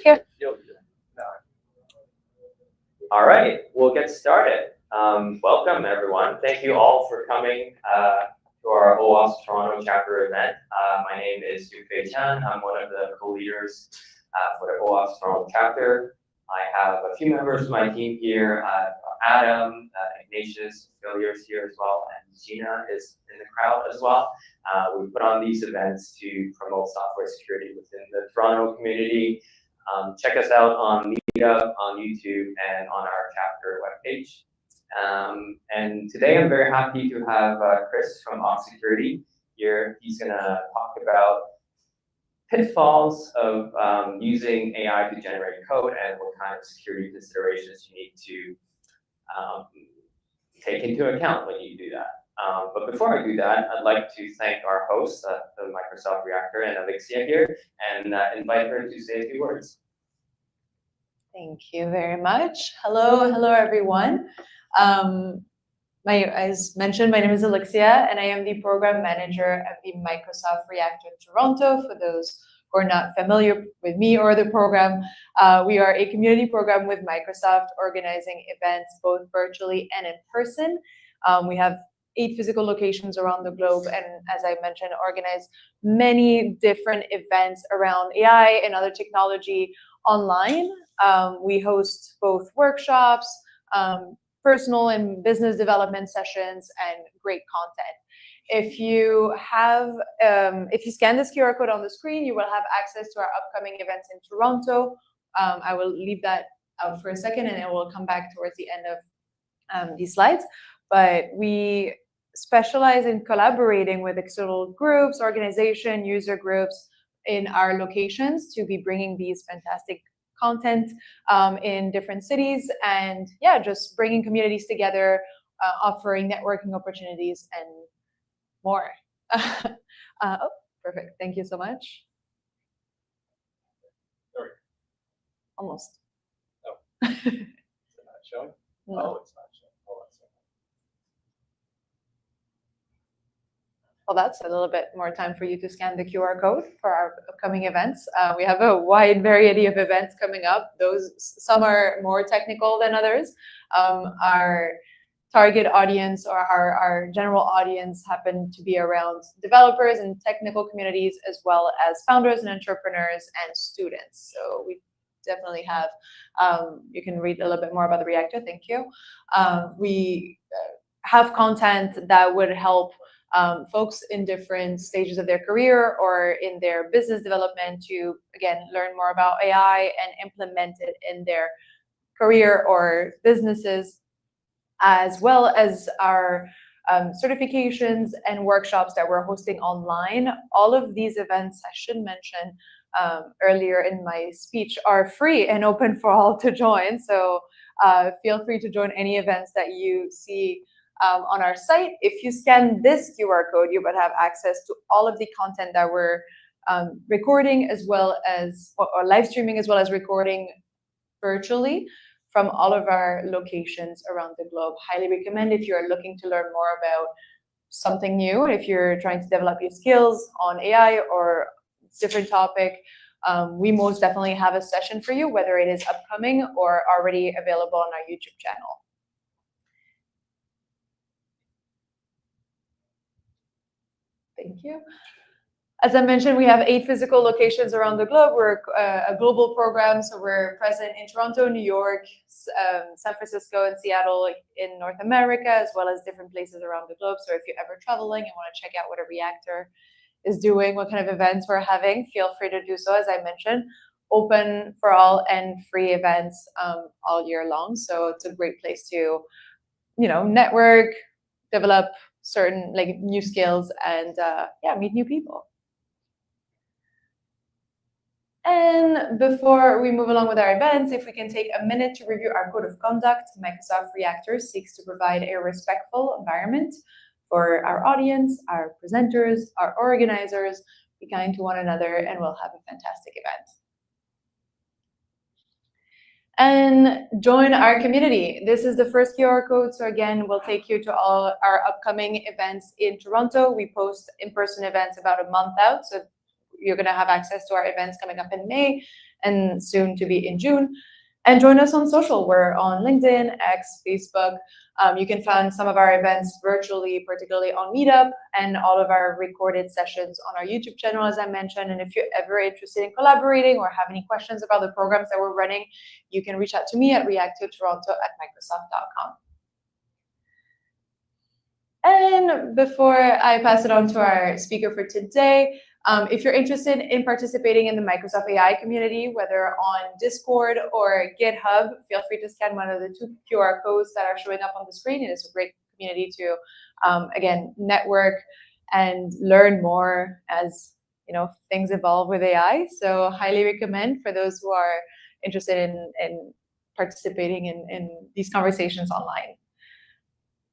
Here. All right, we'll get started. Welcome, everyone. Thank you all for coming to our OWASP Toronto chapter event. My name is Yufei Chan. I'm one of the co-leaders for the OWASP Toronto chapter. I have a few members of my team here. Adam, Ignatius, Philier's here as well, and Gina is in the crowd as well. We put on these events to promote software security within the Toronto community. Check us out on Meetup, on YouTube, and on our chapter webpage. And today I'm very happy to have Chris from Security here. He's going to talk about pitfalls of using AI to generate code and what kind of security considerations you need to take into account when you do that. But before I do that, I'd like to thank our hosts, the Microsoft Reactor and Alexia here, and invite her to say a few words. Thank you very much. Hello everyone. As mentioned, my name is Alexia, and I am the program manager at the Microsoft Reactor Toronto. For those who are not familiar with me or the program, we are a community program with Microsoft organizing events both virtually and in person. We have 8 physical locations around the globe, and as I mentioned, organize many different events around AI and other technology online. We host both workshops, personal and business development sessions, and great content. If you scan this QR code on the screen, you will have access to our upcoming events in Toronto. I will leave that out for a second, and it will come back towards the end of these slides. But we specialize in collaborating with external groups, organization, user groups in our locations to be bringing these fantastic content in different cities, and just bringing communities together, offering networking opportunities and more. Oh, perfect. Thank you so much. Sorry. Almost. Oh. Is it not showing? No. Oh, it's not showing. Hold on a second. Well, that's a little bit more time for you to scan the QR code for our upcoming events. We have a wide variety of events coming up. Some are more technical than others. Our target audience or our general audience happen to be around developers and technical communities, as well as founders and entrepreneurs and students. So we definitely have, you can read a little bit more about the Reactor, thank you. We have content that would help folks in different stages of their career or in their business development to, again, learn more about AI and implement it in their career or businesses, as well as our certifications and workshops that we're hosting online. All of these events, I should mention earlier in my speech, are free and open for all to join. So feel free to join any events that you see on our site. If you scan this QR code, you would have access to all of the content that we're recording, as well as, or live streaming, as well as recording virtually from all of our locations around the globe. Highly recommend if you're looking to learn more about something new, if you're trying to develop your skills on AI or different topic, we most definitely have a session for you, whether it is upcoming or already available on our YouTube channel. Thank you. As I mentioned, we have 8 physical locations around the globe. We're a global program, so we're present in Toronto, New York, San Francisco, and Seattle in North America, as well as different places around the globe. So if you're ever traveling and want to check out what a Reactor is doing, what kind of events we're having, feel free to do so. As I mentioned, open for all and free events all year long. So it's a great place to, network, develop certain new skills, and meet new people. And before we move along with our events, if we can take a minute to review our code of conduct. Microsoft Reactor seeks to provide a respectful environment for our audience, our presenters, our organizers. Be kind to one another, and we'll have a fantastic event. And join our community. This is the first QR code. So again, we'll take you to all our upcoming events in Toronto. We post in-person events about a month out. So you're going to have access to our events coming up in May, and soon to be in June. And join us on social. We're on LinkedIn, X, Facebook. You can find some of our events virtually, particularly on Meetup, and all of our recorded sessions on our YouTube channel, as I mentioned. And if you're ever interested in collaborating or have any questions about the programs that we're running, you can reach out to me at reactivetoronto@microsoft.com. And before I pass it on to our speaker for today, if you're interested in participating in the Microsoft AI community, whether on Discord or GitHub, feel free to scan one of the 2 QR codes that are showing up on the screen. It is a great community to, again, network and learn more as things evolve with AI. So highly recommend for those who are interested in participating in these conversations online.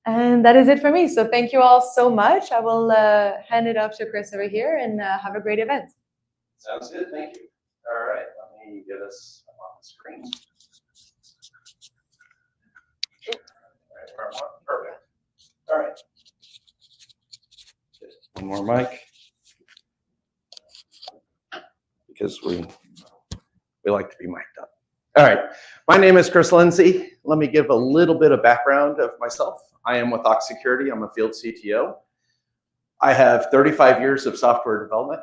And that is it for me. So thank you all so much. I will hand it off to Chris over here and have a great event. Sounds good, thank you. All right, let me get us up on the screen. All right, perfect. All right. Just one more mic. Because we like to be mic'd up. All right, my name is Chris Lindsay. Let me give a little bit of background of myself. I am with Security. I'm a field CTO. I have 35 years of software development.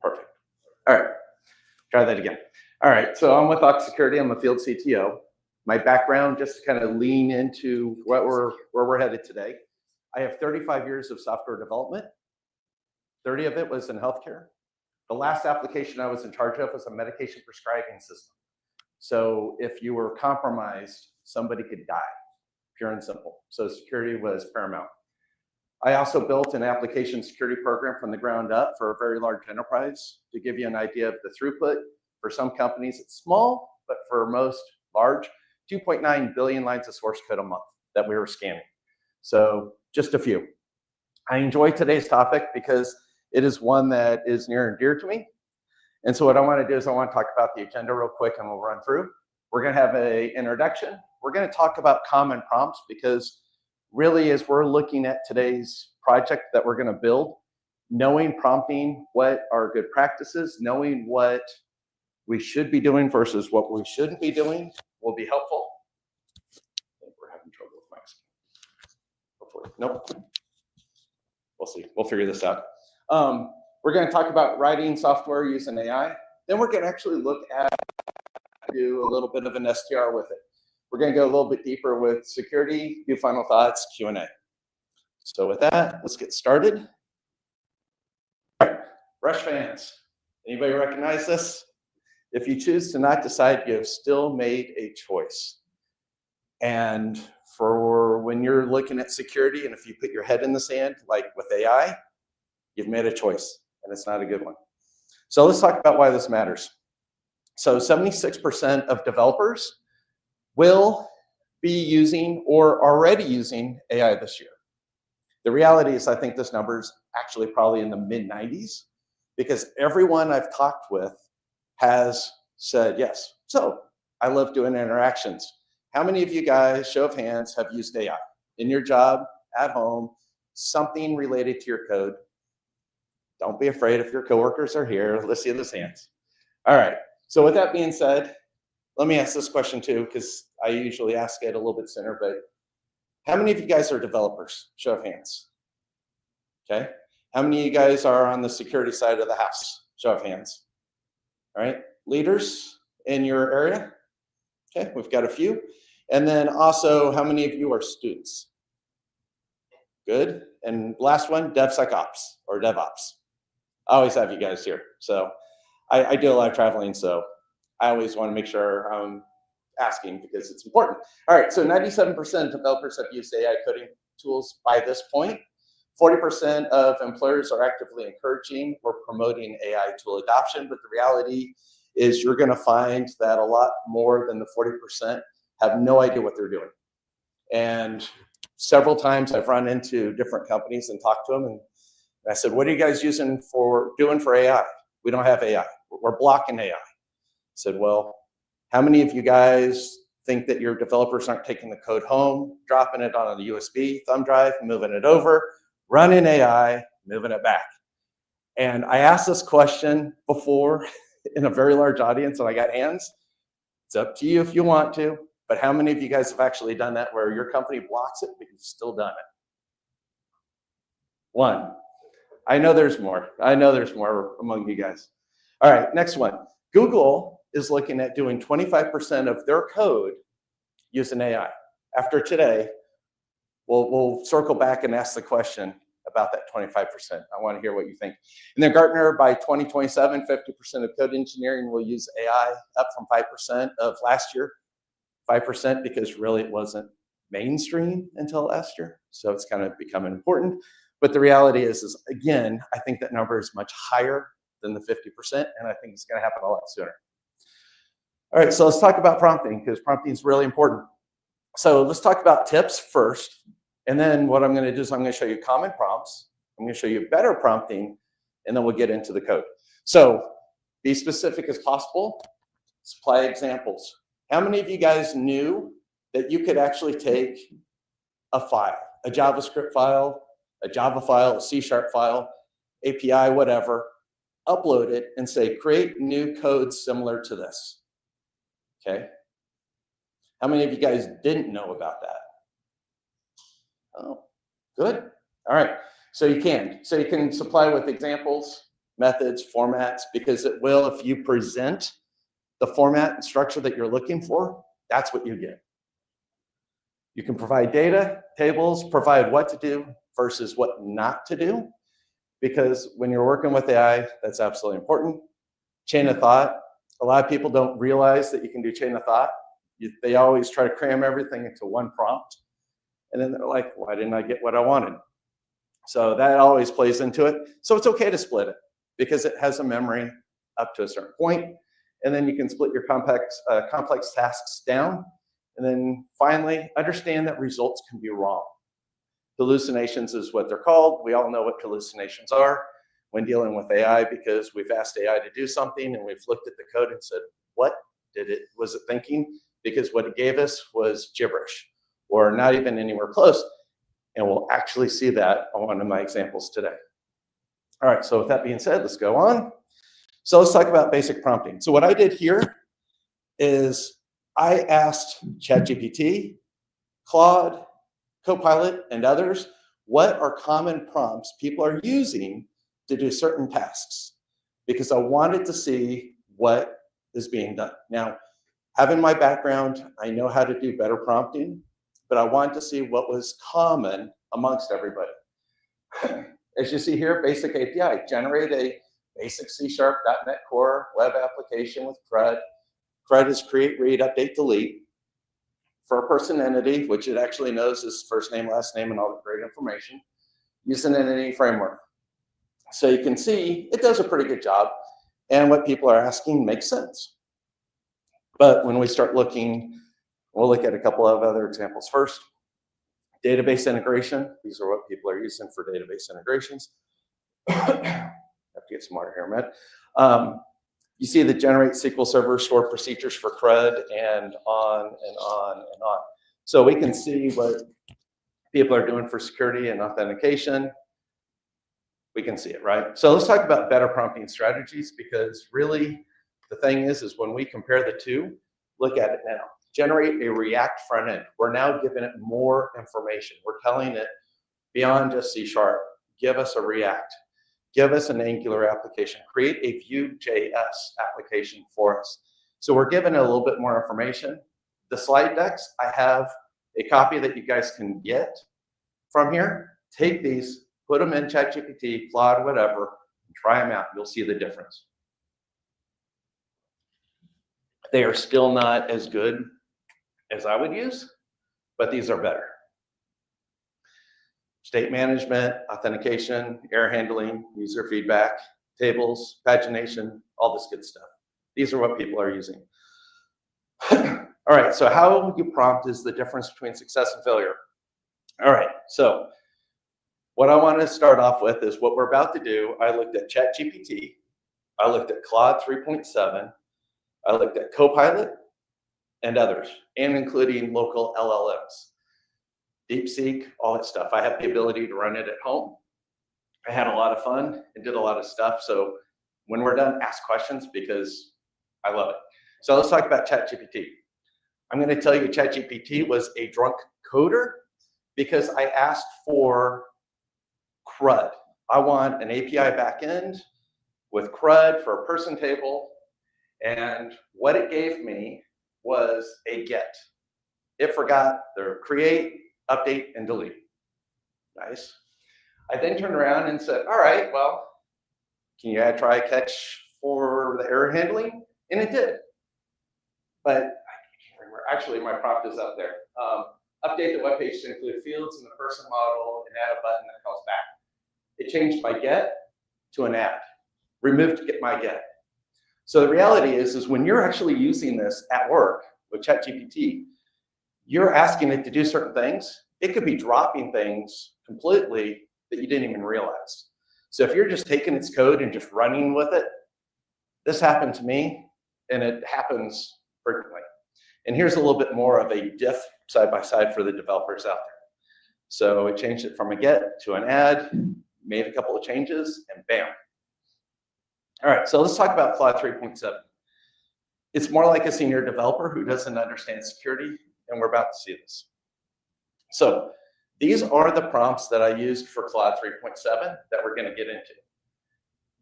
Perfect. All right, try that again. All right, so I'm with Security. I'm a field CTO. My background, just to kind of lean into where we're headed today. I have 35 years of software development. 30 of it was in healthcare. The last application I was in charge of was a medication prescribing system. So if you were compromised, somebody could die, pure and simple. So security was paramount. I also built an application security program from the ground up for a very large enterprise. To give you an idea of the throughput, for some companies it's small, but for most large, 2.9 billion lines of source code a month that we were scanning. So just a few. I enjoy today's topic because it is one that is near and dear to me. And so what I want to do is I want to talk about the agenda real quick and we'll run through. We're going to have an introduction. We're going to talk about common prompts because really as we're looking at today's project that we're going to build, knowing prompting what are good practices, knowing what we should be doing versus what we shouldn't be doing will be helpful. I think we're having trouble with mics. Hopefully, nope. We'll see. We'll figure this out. We're going to talk about writing software using AI. Then we're going to actually look at do a little bit of an STR with it. We're going to go a little bit deeper with security, do final thoughts, Q&A. So with that, let's get started. All right, Rush fans. Anybody recognize this? If you choose to not decide, you have still made a choice. And for when you're looking at security, and if you put your head in the sand, like with AI, you've made a choice, and it's not a good one. So let's talk about why this matters. So 76% of developers will be using or already using AI this year. The reality is I think this number is actually probably in the mid-90s because everyone I've talked with has said yes. So I love doing interactions. How many of you guys, show of hands, have used AI in your job, at home, something related to your code? Don't be afraid if your coworkers are here. Let's see those hands. All right. So with that being said, let me ask this question too, because I usually ask it a little bit sooner, but how many of you guys are developers? Show of hands. Okay. How many of you guys are on the security side of the house? Show of hands. All right. Leaders in your area? Okay, we've got a few. And then also, how many of you are students? Good. And last one, DevSecOps or DevOps. I always have you guys here. So I do a lot of traveling, so I always want to make sure I'm asking because it's important. All right, so 97% of developers have used AI coding tools by this point. 40% of employers are actively encouraging or promoting AI tool adoption, but the reality is you're going to find that a lot more than the 40% have no idea what they're doing. And several times I've run into different companies and talked to them, and I said, what are you guys doing for AI? We don't have AI. We're blocking AI. I said, well, how many of you guys think that your developers aren't taking the code home, dropping it on a USB thumb drive, moving it over, running AI, moving it back. And I asked this question before in a very large audience, and I got hands. It's up to you if you want to, but how many of you guys have actually done that where your company blocks it, but you've still done it? One. I know there's more. I know there's more among you guys. All right, next one. Google is looking at doing 25% of their code using AI. After today, we'll circle back and ask the question about that 25%. I want to hear what you think. And then Gartner, by 2027, 50% of code engineering will use AI, up from 5% of last year. 5% because really it wasn't mainstream until last year. So it's kind of becoming important. But the reality is again, I think that number is much higher than the 50%, and I think it's going to happen a lot sooner. All right, so let's talk about prompting, because prompting is really important. So let's talk about tips first, and then what I'm going to do is I'm going to show you common prompts, I'm going to show you better prompting, and then we'll get into the code. So be specific as possible, supply examples. How many of you guys knew that you could actually take a file, a JavaScript file, a Java file, a C# file, API, whatever, upload it and say, create new code similar to this? Okay. How many of you guys didn't know about that? Oh, good. All right. So you can. So you can supply with examples, methods, formats, because it will, if you present the format and structure that you're looking for, that's what you get. You can provide data, tables, provide what to do versus what not to do, because when you're working with AI, that's absolutely important. Chain of thought. A lot of people don't realize that you can do chain of thought. They always try to cram everything into one prompt, and then they're like, why didn't I get what I wanted? So that always plays into it. So it's okay to split it, because it has a memory up to a certain point, and then you can split your complex tasks down. And then finally, understand that results can be wrong. Hallucinations is what they're called. We all know what hallucinations are when dealing with AI, because we've asked AI to do something and we've looked at the code and said, what was it thinking? Because what it gave us was gibberish or not even anywhere close. And we'll actually see that on one of my examples today. All right, so with that being said, let's go on. So let's talk about basic prompting. So what I did here is I asked ChatGPT, Claude, Copilot, and others, what are common prompts people are using to do certain tasks? Because I wanted to see what is being done. Now, having my background, I know how to do better prompting, but I wanted to see what was common amongst everybody. As you see here, basic API, generate a basic C# .NET Core web application with CRUD. CRUD is create, read, update, delete. For a person entity, which it actually knows is first name, last name, and all the great information, use an entity framework. So you can see it does a pretty good job, and what people are asking makes sense. But when we start looking, we'll look at a couple of other examples first. Database integration, these are what people are using for database integrations. Have to get smarter here, Matt. You see the generate SQL Server store procedures for CRUD and on and on and on. So we can see what people are doing for security and authentication. We can see it, right? So let's talk about better prompting strategies, because really the thing is when we compare the two, look at it now. Generate a React front end. We're now giving it more information. We're telling it beyond just C#, give us a React. Give us an Angular application. Create a Vue.js application for us. So we're given a little bit more information. The slide decks, I have a copy that you guys can get from here. Take these, put them in ChatGPT, Claude, whatever, and try them out. You'll see the difference. They are still not as good as I would use, but these are better. State management, authentication, error handling, user feedback, tables, pagination, all this good stuff. These are what people are using. All right, so how you prompt is the difference between success and failure. All right, so what I want to start off with is what we're about to do. I looked at ChatGPT, I looked at Claude 3.7, I looked at Copilot and others, and including local LLMs. DeepSeek, all that stuff. I have the ability to run it at home. I had a lot of fun and did a lot of stuff. So when we're done, ask questions because I love it. So let's talk about ChatGPT. I'm going to tell you ChatGPT was a drunk coder because I asked for CRUD. I want an API backend with CRUD for a person table. And what it gave me was a get. It forgot the create, update, and delete. Nice. I then turned around and said, all right, well, can you try a catch for the error handling? And it did. But I can't remember. Actually, my prompt is up there. Update the web page to include fields in the person model and add a button that calls back. It changed my get to an add. Removed get my get. So the reality is when you're actually using this at work with ChatGPT, you're asking it to do certain things. It could be dropping things completely that you didn't even realize. So if you're just taking its code and just running with it, this happened to me, and it happens frequently. And here's a little bit more of a diff side by side for the developers out there. So it changed it from a get to an add, made a couple of changes, and bam. All right, so let's talk about Claude 3.7. It's more like a senior developer who doesn't understand security, and we're about to see this. So these are the prompts that I used for Claude 3.7 that we're going to get into.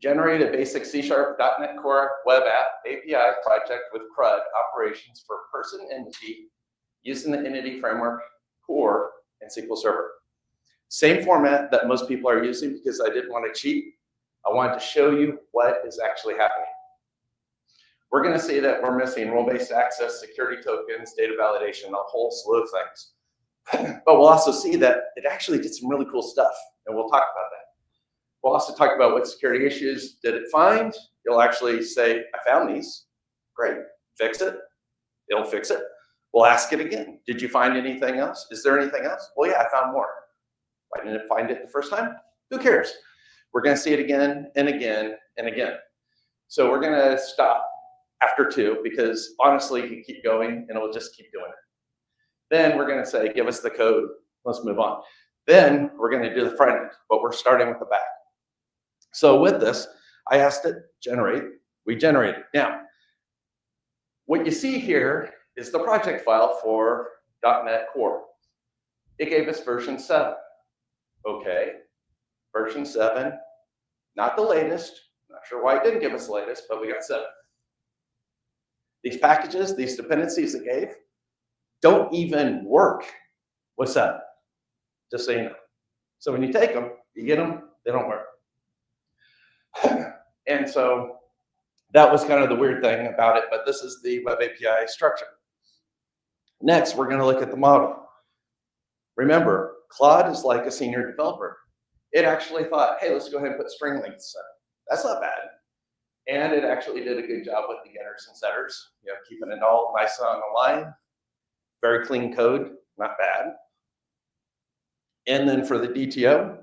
Generate a basic C#.NET Core web app API project with CRUD operations for person entity using the entity framework, core, and SQL Server. Same format that most people are using because I didn't want to cheat. I wanted to show you what is actually happening. We're going to see that we're missing role-based access, security tokens, data validation, a whole slew of things. But we'll also see that it actually did some really cool stuff, and we'll talk about that. We'll also talk about what security issues did it find. You'll actually say, I found these. Great. Fix it. It'll fix it. We'll ask it again. Did you find anything else? Is there anything else? Well, yeah, I found more. Why didn't it find it the first time? Who cares? We're going to see it again and again and again. So we're going to stop after 2 because honestly, you keep going and it'll just keep doing it. Then we're going to say, give us the code. Let's move on. Then we're going to do the front end, but we're starting with the back. So with this, I asked it, generate. We generated. Now, what you see here is the project file for .NET Core. It gave us version 7. Okay, version 7, not the latest. Not sure why it didn't give us the latest, but we got 7. These packages, these dependencies it gave, don't even work with 7, just so you know. So when you take them, you get them, they don't work. And so that was kind of the weird thing about it, but this is the web API structure. Next, we're going to look at the model. Remember, Claude is like a senior developer. It actually thought, hey, let's go ahead and put string lengths in. That's not bad. And it actually did a good job with the getters and setters, keeping it all nice on the line. Very clean code, not bad. And then for the DTO,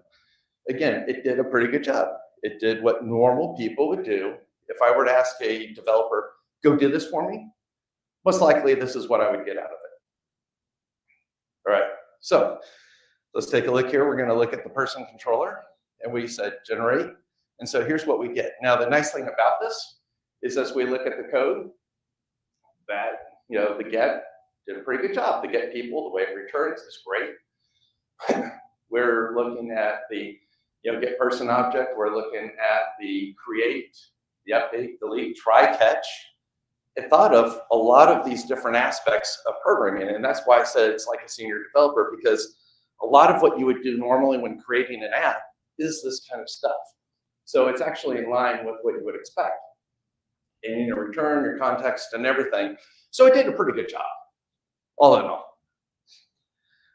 again, it did a pretty good job. It did what normal people would do. If I were to ask a developer, go do this for me, most likely this is what I would get out of it. All right, so let's take a look here. We're going to look at the person controller, and we said generate. And so here's what we get. Now, the nice thing about this is as we look at the code, that, the get did a pretty good job. The get people, the way it returns is great. We're looking at the get person object. We're looking at the create, the update, delete, try, catch. It thought of a lot of these different aspects of programming, and that's why I said it's like a senior developer, because a lot of what you would do normally when creating an app is this kind of stuff. So it's actually in line with what you would expect in your return, your context, and everything. So it did a pretty good job, all in all.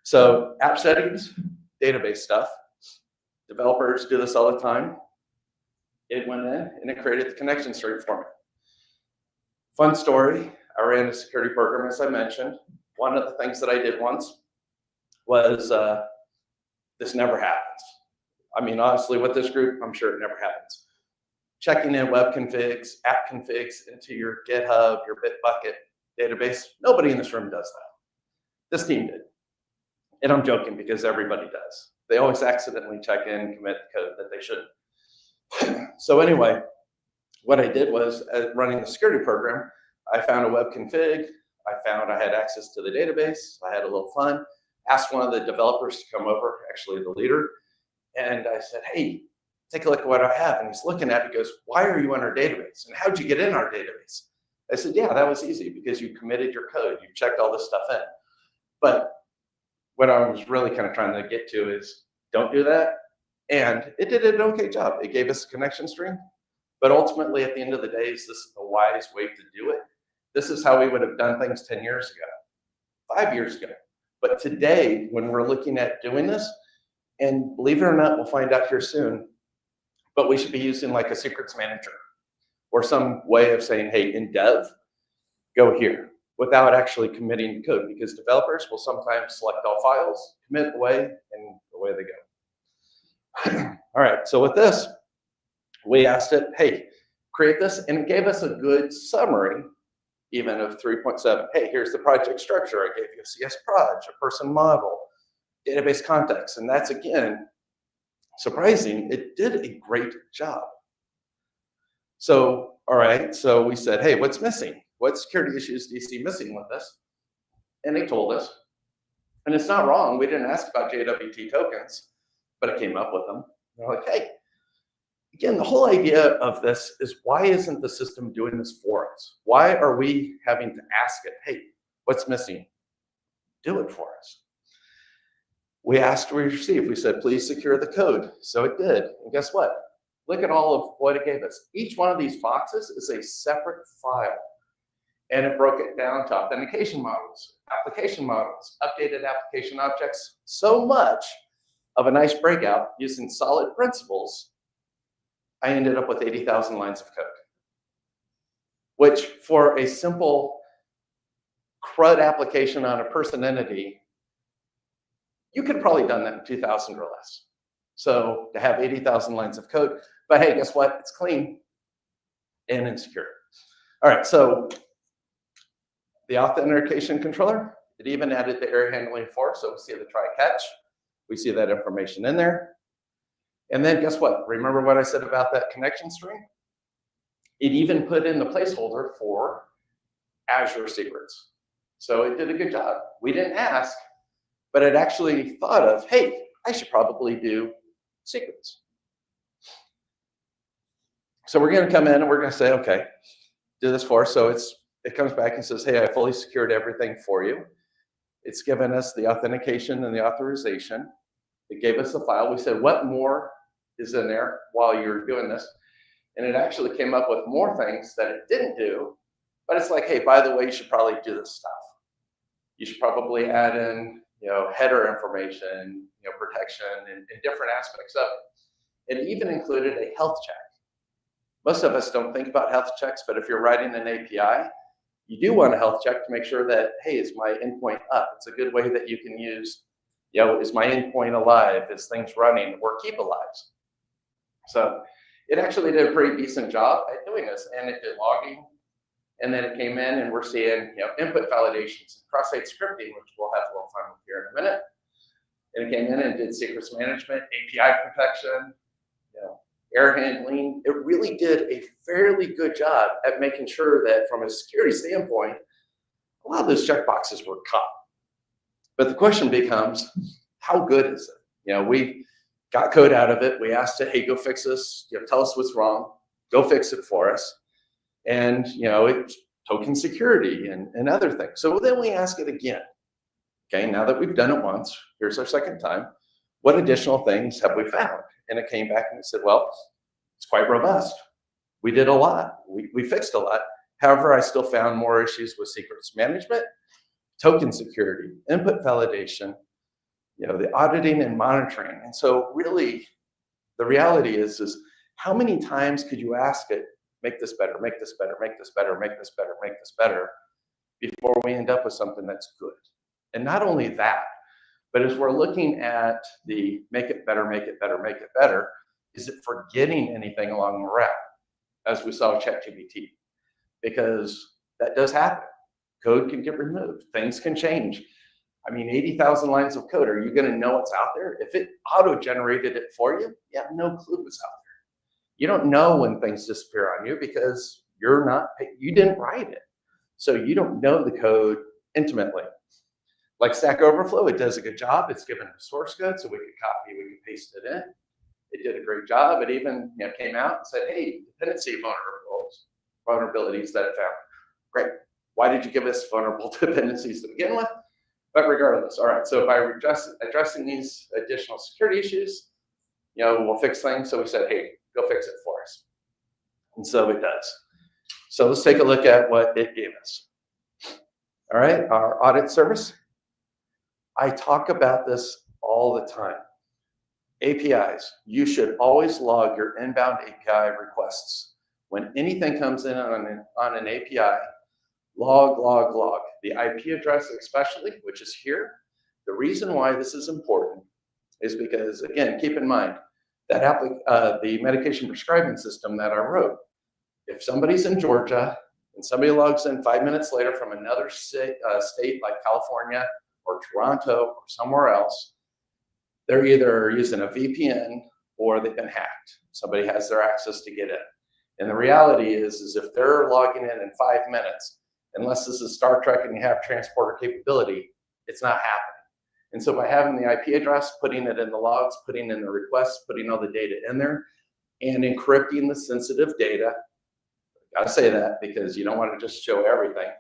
So app settings, database stuff. Developers do this all the time. It went in and it created the connection string for me. Fun story, I ran a security program, as I mentioned. One of the things that I did once was, this never happens. I mean, honestly, with this group, I'm sure it never happens. Checking in web configs, app configs into your GitHub, your Bitbucket database. Nobody in this room does that. This team did. And I'm joking because everybody does. They always accidentally check in and commit code that they shouldn't. So anyway, what I did was, running the security program, I found a web config. I found I had access to the database. I had a little fun. Asked one of the developers to come over, actually the leader, and I said, hey, take a look at what I have. And he's looking at it, he goes, why are you in our database? And how'd you get in our database? I said, yeah, that was easy because you committed your code. You checked all this stuff in. But what I was really kind of trying to get to is don't do that. And it did an okay job. It gave us a connection string. But ultimately, at the end of the day, is this the wise way to do it? This is how we would have done things 10 years ago, 5 years ago. But today, when we're looking at doing this, and believe it or not, we'll find out here soon, but we should be using like a secrets manager or some way of saying, hey, in dev, go here, without actually committing the code, because developers will sometimes select all files, commit away, and away they go. All right, so with this, we asked it, hey, create this, and it gave us a good summary, even of 3.7. Hey, here's the project structure. I gave you a CS proj, a person model, database context, and that's, again, surprising. It did a great job. So, all right, so we said, hey, what's missing? What security issues do you see missing with this? And they told us, and it's not wrong. We didn't ask about JWT tokens, but it came up with them. They're like, hey, again, the whole idea of this is, why isn't the system doing this for us? Why are we having to ask it, hey, what's missing? Do it for us. We asked, we received. We said, please secure the code. So it did. And guess what? Look at all of what it gave us. Each one of these boxes is a separate file. And it broke it down to authentication models, application models, updated application objects. So much of a nice breakout using solid principles, I ended up with 80,000 lines of code, which for a simple CRUD application on a person entity, you could have probably done that in 2,000 or less. So to have 80,000 lines of code, but hey, guess what? It's clean and insecure. All right, so the authentication controller, it even added the error handling for, so we see the try catch. We see that information in there. And then guess what? Remember what I said about that connection string? It even put in the placeholder for Azure secrets. So it did a good job. We didn't ask, but it actually thought of, hey, I should probably do secrets. So we're going to come in and we're going to say, okay, do this for us. So it comes back and says, hey, I fully secured everything for you. It's given us the authentication and the authorization. It gave us the file. We said, what more is in there while you're doing this? And it actually came up with more things that it didn't do, but it's like, hey, by the way, you should probably do this stuff. You should probably add in, header information, protection and different aspects of it. It even included a health check. Most of us don't think about health checks, but if you're writing an API, you do want a health check to make sure that, hey, is my endpoint up? It's a good way that you can use, is my endpoint alive? Is things running or keep alive? So it actually did a pretty decent job at doing this, and it did logging. And then it came in and we're seeing, input validations and cross-site scripting, which we'll have a little fun with here in a minute. And it came in and did secrets management, API protection, error handling. It really did a fairly good job at making sure that from a security standpoint, a lot of those checkboxes were caught. But the question becomes, how good is it? We got code out of it. We asked it, hey, go fix this. Tell us what's wrong. Go fix it for us. And, it's token security and other things. So then we ask it again. Okay, now that we've done it once, here's our second time. What additional things have we found? And it came back and it said, well, it's quite robust. We did a lot. We fixed a lot. However, I still found more issues with secrets management, token security, input validation, the auditing and monitoring. And so really, the reality is how many times could you ask it, make this better, make this better, make this better, make this better, make this better, before we end up with something that's good? And not only that, but as we're looking at the make it better, make it better, make it better, is it forgetting anything along the route, as we saw with ChatGPT? Because that does happen. Code can get removed. Things can change. I mean, 80,000 lines of code. Are you going to know what's out there? If it auto-generated it for you, you have no clue what's out there. You don't know when things disappear on you because you didn't write it. So you don't know the code intimately. Like Stack Overflow, it does a good job. It's given a source code so we could copy, we could paste it in. It did a great job. It even came out and said, hey, dependency vulnerabilities that it found. Great. Why did you give us vulnerable dependencies to begin with? But regardless, all right, so by addressing these additional security issues, we'll fix things. So we said, hey, go fix it for us. And so it does. So let's take a look at what it gave us. All right, our audit service. I talk about this all the time. APIs, you should always log your inbound API requests. When anything comes in on an API, log. The IP address especially, which is here. The reason why this is important is because, again, keep in mind, that the medication prescribing system that I wrote, if somebody's in Georgia and somebody logs in 5 minutes later from another state like California or Toronto or somewhere else, they're either using a VPN or they've been hacked. Somebody has their access to get in. And the reality is if they're logging in 5 minutes, unless this is Star Trek and you have transporter capability, it's not happening. And so by having the IP address, putting it in the logs, putting in the requests, putting all the data in there, and encrypting the sensitive data, I gotta say that because you don't want to just show everything.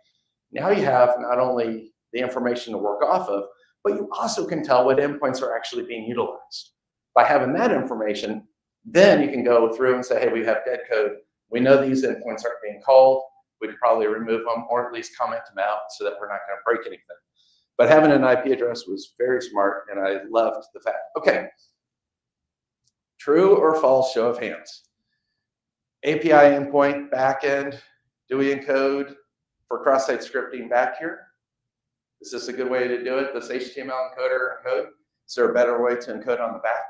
Now you have not only the information to work off of, but you also can tell what endpoints are actually being utilized. By having that information, then you can go through and say, hey, we have dead code. We know these endpoints aren't being called. We could probably remove them or at least comment them out so that we're not going to break anything. But having an IP address was very smart, and I loved the fact. Okay, true or false, show of hands. API endpoint, backend, do we encode for cross-site scripting back here? Is this a good way to do it? This HTML encoder encode? Is there a better way to encode on the back?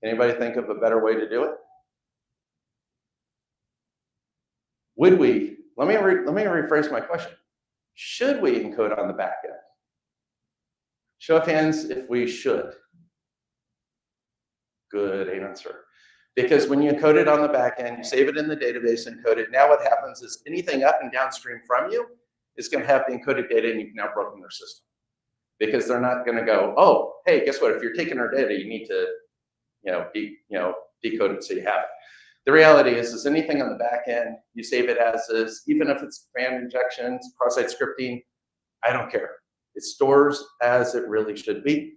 Anybody think of a better way to do it? Would we? Let me rephrase my question. Should we encode on the back end? Show of hands if we should. Good answer. Because when you encode it on the back end, you save it in the database, encode it. Now what happens is anything up and downstream from you is going to have the encoded data, and you've now broken their system. Because they're not going to go, oh, hey, guess what? If you're taking our data, you need to, decode it so you have it. The reality is anything on the back end, you save it as is, even if it's command injections, cross-site scripting, I don't care. It stores as it really should be.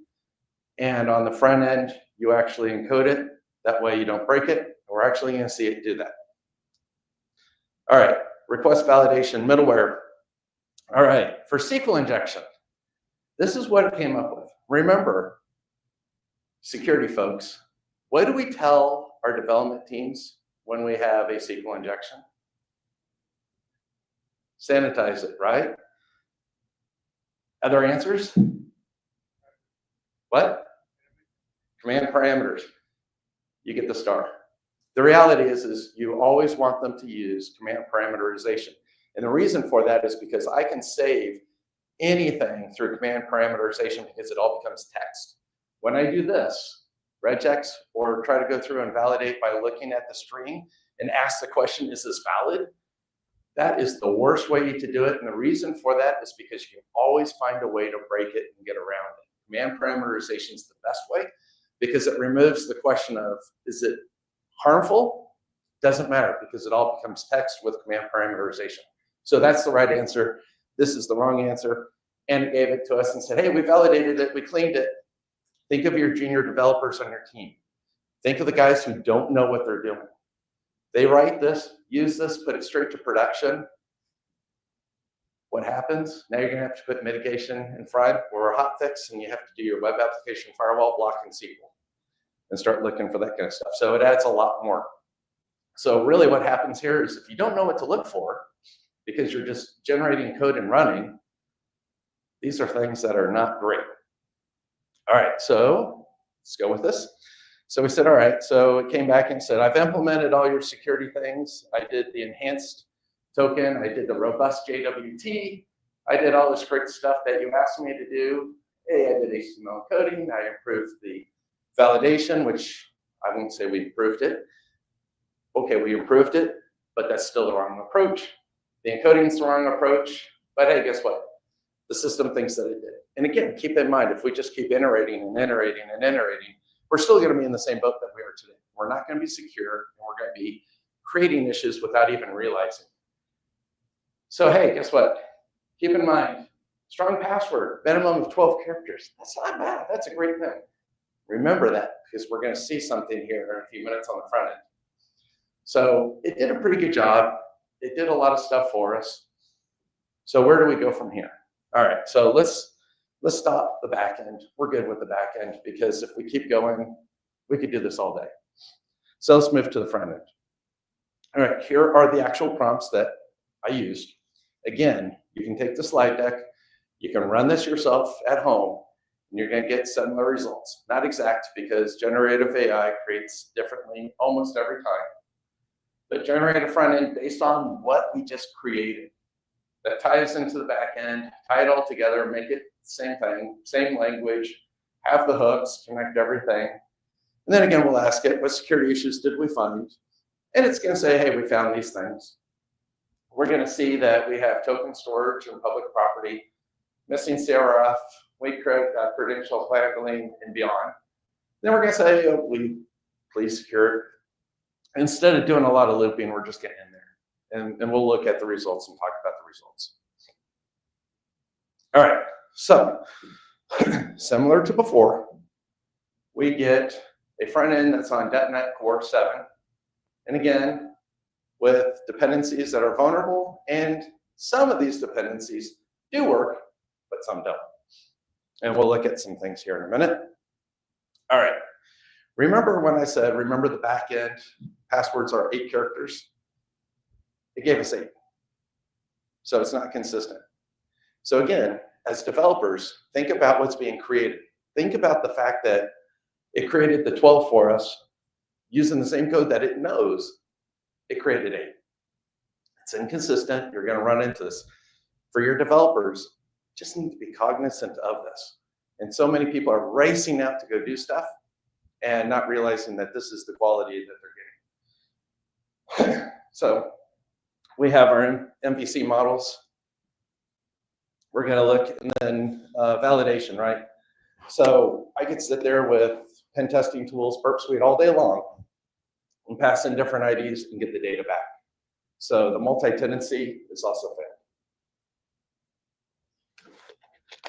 And on the front end, you actually encode it. That way you don't break it. We're actually going to see it do that. All right, request validation, middleware. All right, for SQL injection, this is what it came up with. Remember, security folks, what do we tell our development teams when we have a SQL injection? Sanitize it, right? Other answers? What? Command parameters. You get the star. The reality is you always want them to use command parameterization. And the reason for that is because I can save anything through command parameterization because it all becomes text. When I do this, regex, or try to go through and validate by looking at the string and ask the question, is this valid? That is the worst way to do it. And the reason for that is because you can always find a way to break it and get around it. Command parameterization is the best way because it removes the question of, is it harmful? Doesn't matter because it all becomes text with command parameterization. So that's the right answer. This is the wrong answer. And it gave it to us and said, hey, we validated it, we cleaned it. Think of your junior developers on your team. Think of the guys who don't know what they're doing. They write this, use this, put it straight to production. What happens? Now you're going to have to put mitigation in front or a hotfix, and you have to do your web application firewall block in SQL and start looking for that kind of stuff. So it adds a lot more. So really what happens here is if you don't know what to look for, because you're just generating code and running, these are things that are not great. All right, so let's go with this. So we said, all right, so it came back and said, I've implemented all your security things. I did the enhanced token. I did the robust JWT. I did all this great stuff that you asked me to do. Hey, I did HTML encoding. I improved the validation, which I won't say we improved it. Okay, we improved it, but that's still the wrong approach. The encoding's the wrong approach, but hey, guess what? The system thinks that it did. And again, keep in mind, if we just keep iterating and iterating and iterating, we're still going to be in the same boat that we are today. We're not going to be secure, and we're going to be creating issues without even realizing. So hey, guess what? Keep in mind, strong password, minimum of 12 characters. That's not bad. That's a great thing. Remember that, because we're going to see something here in a few minutes on the front end. So it did a pretty good job. It did a lot of stuff for us. So where do we go from here? All right, so let's stop the back end. We're good with the back end, because if we keep going, we could do this all day. So let's move to the front end. All right, here are the actual prompts that I used. Again, you can take the slide deck, you can run this yourself at home, and you're going to get similar results. Not exact, because generative AI creates differently almost every time. But generate a front end based on what we just created. That ties into the back end, tie it all together, make it the same thing, same language, have the hooks, connect everything. And then again, we'll ask it, what security issues did we find? And it's going to say, hey, we found these things. We're going to see that we have token storage and public property, missing CRF, weak credential handling, and beyond. Then we're going to say, oh, please secure it. Instead of doing a lot of looping, we're just getting in there. And we'll look at the results and talk about the results. All right, so similar to before, we get a front end that's on .NET Core 7. And again, with dependencies that are vulnerable, and some of these dependencies do work, but some don't. And we'll look at some things here in a minute. All right, remember when I said, remember the back end, passwords are 8 characters? It gave us 8. So it's not consistent. So again, as developers, think about what's being created. Think about the fact that it created the 12 for us using the same code that it knows. It created 8. It's inconsistent. You're going to run into this. For your developers, just need to be cognizant of this. And so many people are racing out to go do stuff and not realizing that this is the quality that they're getting. So we have our MVC models. We're going to look, and then validation, right? So I could sit there with pen testing tools, Burp Suite all day long, and pass in different IDs and get the data back. So the multi-tenancy is also failed.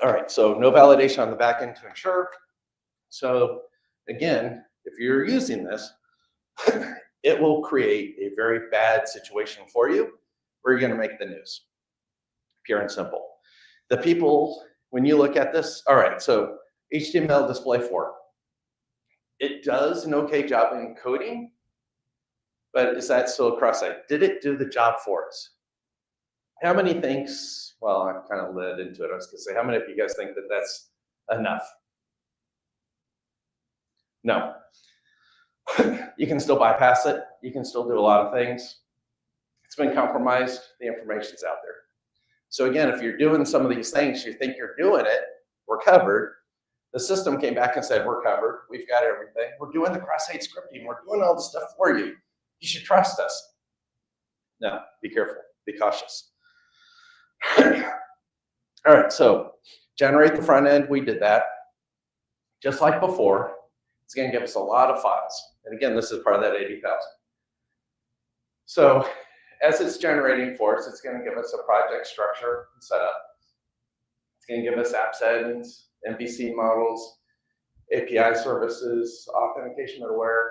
All right, so no validation on the back end to ensure. So again, if you're using this, it will create a very bad situation for you where you're going to make the news. Pure and simple. The people, when you look at this, all right, so HTML display 4. It does an okay job in encoding, but is that still a cross-site? Did it do the job for us? How many thinks, well, I'm kind of led into it. I was going to say, how many of you guys think that that's enough? No. You can still bypass it. You can still do a lot of things. It's been compromised. The information's out there. So again, if you're doing some of these things, you think you're doing it, we're covered. The system came back and said, we're covered. We've got everything. We're doing the cross-site scripting. We're doing all the stuff for you. You should trust us. No, be careful. Be cautious. All right, so generate the front end. We did that. Just like before, it's going to give us a lot of files. And again, this is part of that 80,000. So as it's generating for us, it's going to give us a project structure and setup. It's going to give us app settings, MVC models, API services, authentication middleware.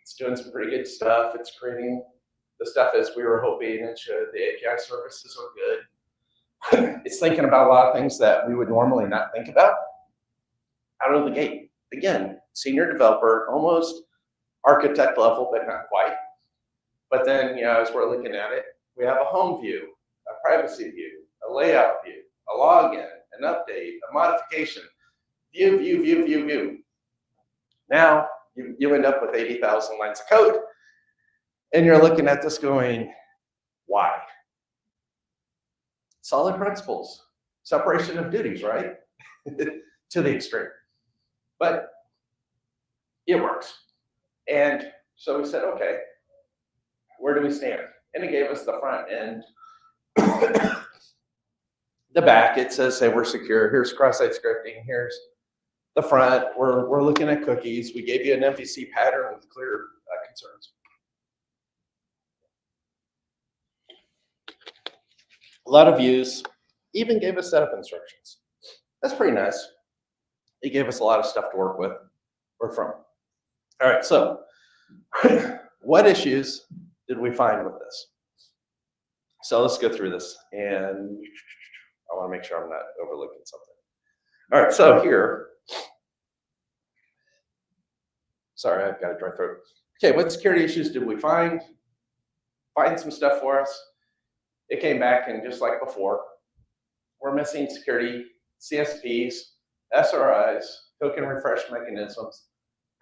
It's doing some pretty good stuff. It's creating the stuff as we were hoping it should. The API services are good. It's thinking about a lot of things that we would normally not think about out of the gate. Again, senior developer, almost architect level, but not quite. But then, as we're looking at it, we have a home view, a privacy view, a layout view, a login, an update, a modification, view. Now, you end up with 80,000 lines of code, and you're looking at this going, why? solid principles, separation of duties, right? To the extreme. But it works. And so we said, okay, where do we stand? And it gave us the front end. The back, it says, say we're secure. Here's cross-site scripting. Here's the front. We're looking at cookies. We gave you an MVC pattern with clear concerns. A lot of views. Even gave us setup instructions. That's pretty nice. It gave us a lot of stuff to work with or from. All right, so what issues did we find with this? So let's go through this, and I want to make sure I'm not overlooking something. All right, so here, sorry, I've got a dry throat. Okay, what security issues did we find? Find some stuff for us. It came back, and just like before, we're missing security, CSPs, SRIs, token refresh mechanisms,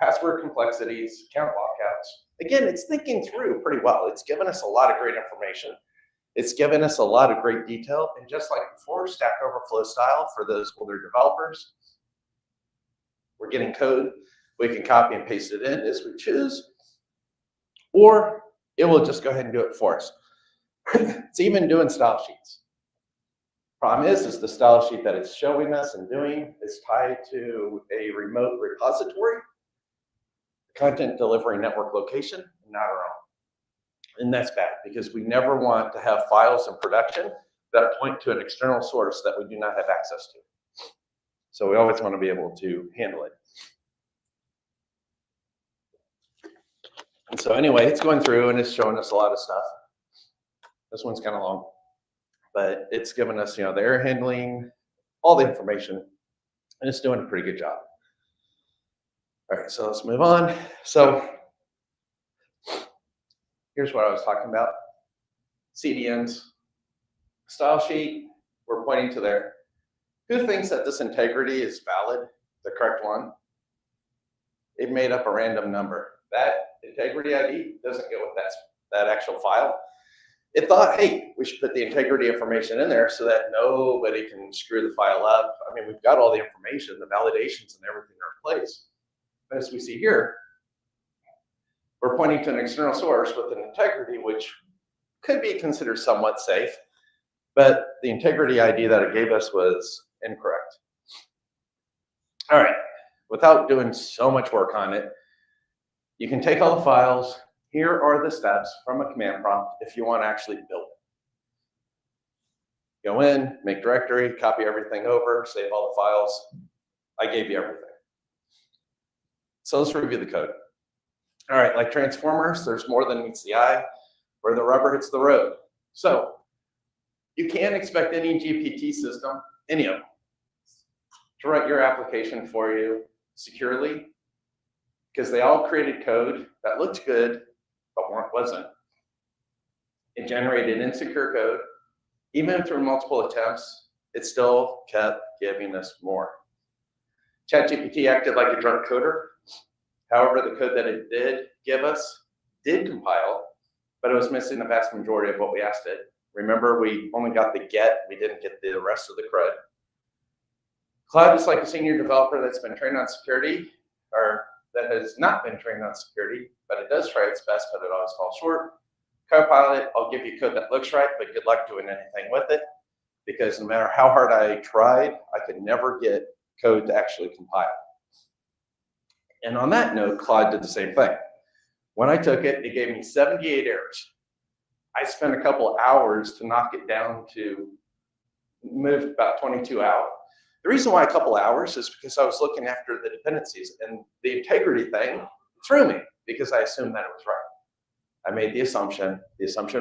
password complexities, account lockouts. Again, it's thinking through pretty well. It's given us a lot of great information. It's given us a lot of great detail. And just like before, Stack Overflow style for those older developers, we're getting code. We can copy and paste it in as we choose, or it will just go ahead and do it for us. It's even doing style sheets. Problem is the style sheet that it's showing us and doing is tied to a remote repository, content delivery network location, not our own. And that's bad because we never want to have files in production that point to an external source that we do not have access to. So we always want to be able to handle it. And so anyway, it's going through and it's showing us a lot of stuff. This one's kind of long, but it's given us, the error handling, all the information, and it's doing a pretty good job. All right, so let's move on. So here's what I was talking about. CDNs, style sheet, we're pointing to there. Who thinks that this integrity is valid, the correct one? It made up a random number. That integrity ID doesn't go with that actual file. It thought, hey, we should put the integrity information in there so that nobody can screw the file up. I mean, we've got all the information, the validations and everything are in place. But as we see here, we're pointing to an external source with an integrity, which could be considered somewhat safe, but the integrity ID that it gave us was incorrect. All right, without doing so much work on it, you can take all the files. Here are the steps from a command prompt if you want to actually build it. Go in, make directory, copy everything over, save all the files. I gave you everything. So let's review the code. All right, like transformers, there's more than meets the eye, where the rubber hits the road. So you can't expect any GPT system, any of them, to write your application for you securely, because they all created code that looked good, but wasn't. It generated insecure code. Even through multiple attempts, it still kept giving us more. ChatGPT acted like a drunk coder. However, the code that it did give us did compile, but it was missing the vast majority of what we asked it. Remember, we only got the get, we didn't get the rest of the crud. Cloud is like a senior developer that's been trained on security, or that has not been trained on security, but it does try its best, but it always falls short. Copilot, I'll give you code that looks right, but good luck doing anything with it, because no matter how hard I tried, I could never get code to actually compile. And on that note, Claude did the same thing. When I took it, it gave me 78 errors. I spent a couple hours to knock it down to move about 22 out. The reason why a couple hours is because I was looking after the dependencies, and the integrity thing threw me because I assumed that it was right. I made the assumption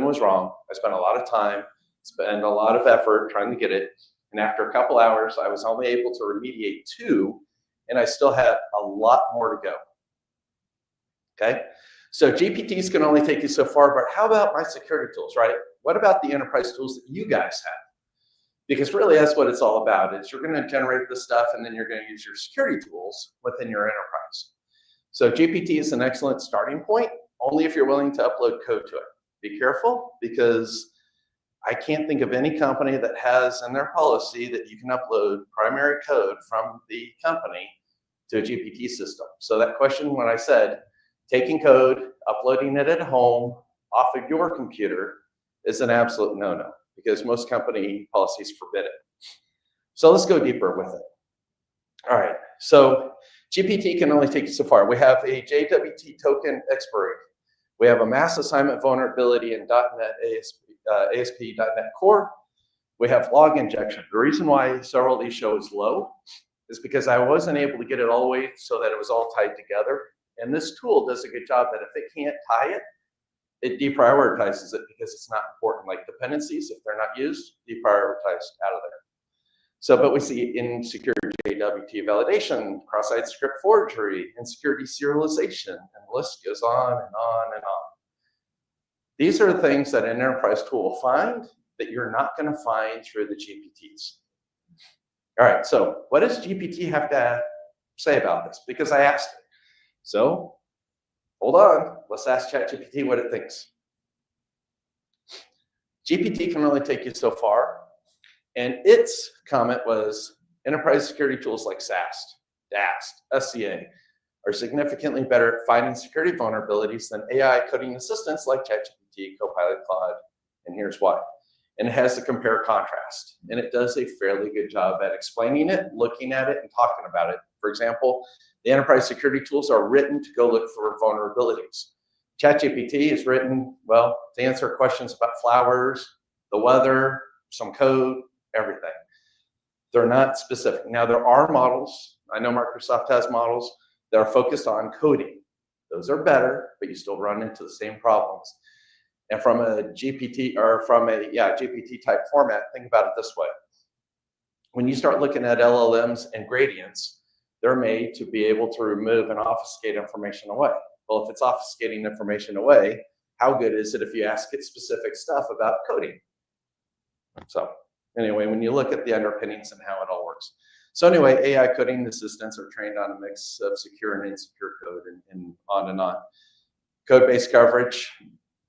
was wrong. I spent a lot of time, spent a lot of effort trying to get it, and after a couple hours, I was only able to remediate 2, and I still had a lot more to go. Okay, so GPTs can only take you so far, but how about my security tools, right? What about the enterprise tools that you guys have? Because really that's what it's all about, is you're going to generate this stuff and then you're going to use your security tools within your enterprise. So GPT is an excellent starting point, only if you're willing to upload code to it. Be careful, because I can't think of any company that has in their policy that you can upload primary code from the company to a GPT system. So that question, when I said taking code, uploading it at home off of your computer, is an absolute no-no because most company policies forbid it. So let's go deeper with it. All right, so GPT can only take you so far. We have a JWT token expiry. We have a mass assignment vulnerability in .NET ASP.NET Core. We have log injection. The reason why several of these show is low is because I wasn't able to get it all the way so that it was all tied together. And this tool does a good job that if it can't tie it, it deprioritizes it because it's not important. Like dependencies, if they're not used, deprioritized out of there. So, but we see insecure JWT validation, cross-site script forgery, insecure deserialization, and the list goes on and on and on. These are the things that an enterprise tool will find that you're not going to find through the GPTs. All right, so what does GPT have to say about this? Because I asked it. So hold on, let's ask ChatGPT what it thinks. GPT can only take you so far. And its comment was, enterprise security tools like SAST, DAST, SCA are significantly better at finding security vulnerabilities than AI coding assistants like ChatGPT, Copilot, Claude, and here's why. And it has to compare contrast. And it does a fairly good job at explaining it, looking at it, and talking about it. For example, the enterprise security tools are written to go look for vulnerabilities. ChatGPT is written, well, to answer questions about flowers, the weather, some code, everything. They're not specific. Now, there are models. I know Microsoft has models that are focused on coding. Those are better, but you still run into the same problems. And from a GPT or from a GPT type format, think about it this way. When you start looking at LLMs and gradients, they're made to be able to remove and obfuscate information away. Well, if it's obfuscating information away, how good is it if you ask it specific stuff about coding? So anyway, when you look at the underpinnings and how it all works. So anyway, AI coding assistants are trained on a mix of secure and insecure code and on and on. Code-based coverage,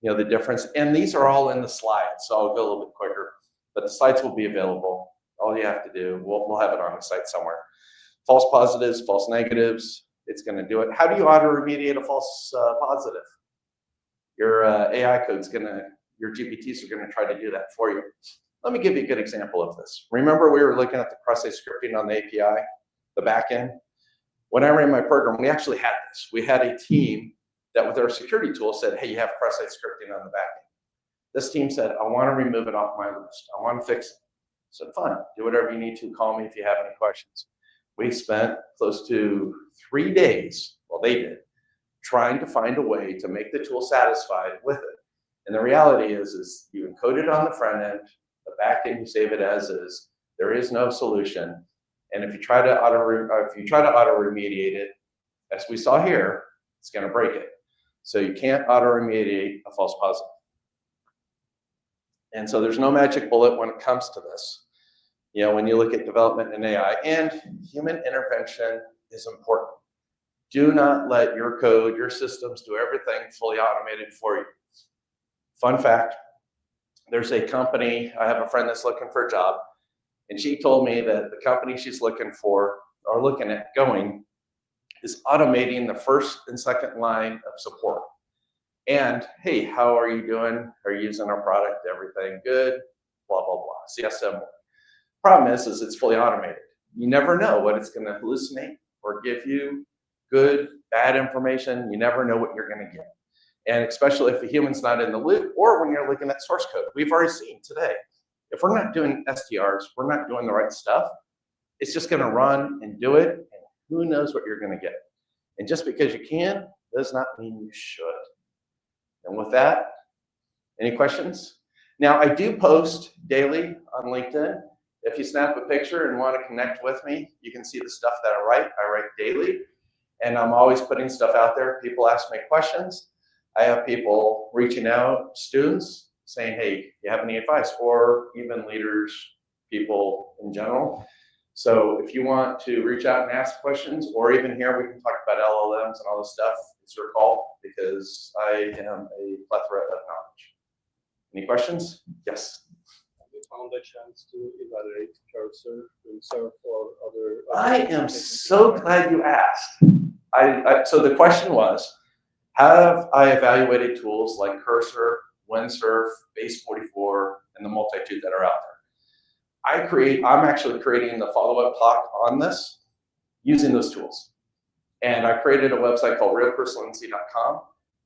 you know, the difference. And these are all in the slides, so I'll go a little bit quicker. But the slides will be available. All you have to do, we'll have it on the site somewhere. False positives, false negatives, it's going to do it. How do you auto-remediate a false positive? Your AI code's going to, your GPTs are going to try to do that for you. Let me give you a good example of this. Remember we were looking at the cross-site scripting on the API, the backend? When I ran my program, we actually had this. We had a team that with our security tool said, hey, you have cross-site scripting on the backend. This team said, I want to remove it off my list. I want to fix it. I said, fine, do whatever you need to. Call me if you have any questions. We spent close to 3 days, well, they did, trying to find a way to make the tool satisfied with it. And the reality is you encode it on the front end, the back end you save it as is. There is no solution. And if you try to auto remediate it, as we saw here, it's going to break it. So you can't auto remediate a false positive. And so there's no magic bullet when it comes to this. You know, when you look at development in AI, and human intervention is important. Do not let your code, your systems do everything fully automated for you. Fun fact, there's a company, I have a friend that's looking for a job, and she told me that the company she's looking for, or looking at going, is automating the first and second line of support. And, hey, how are you doing? Are you using our product? Everything good? Blah, blah, blah. CSM. Problem is it's fully automated. You never know what it's going to hallucinate or give you good, bad information. You never know what you're going to get. And especially if the human's not in the loop, or when you're looking at source code. We've already seen today, if we're not doing STRs, we're not doing the right stuff, it's just going to run and do it, and who knows what you're going to get. And just because you can does not mean you should. And with that, any questions? Now, I do post daily on LinkedIn. If you snap a picture and want to connect with me, you can see the stuff that I write. I write daily, and I'm always putting stuff out there. People ask me questions. I have people reaching out, students, saying, hey, you have any advice? Or even leaders, people in general. So if you want to reach out and ask questions, or even here, we can talk about LLMs and all this stuff. It's your call, because I am a plethora of knowledge. Any questions? Yes. found a chance to evaluate Cursor, Windsurf, or other? I am so glad you asked. So the question was, have I evaluated tools like Cursor, Windsurf, Base44, and the multitude that are out there? I'm actually creating the follow-up talk on this using those tools. And I created a website called realpersonalnc.com.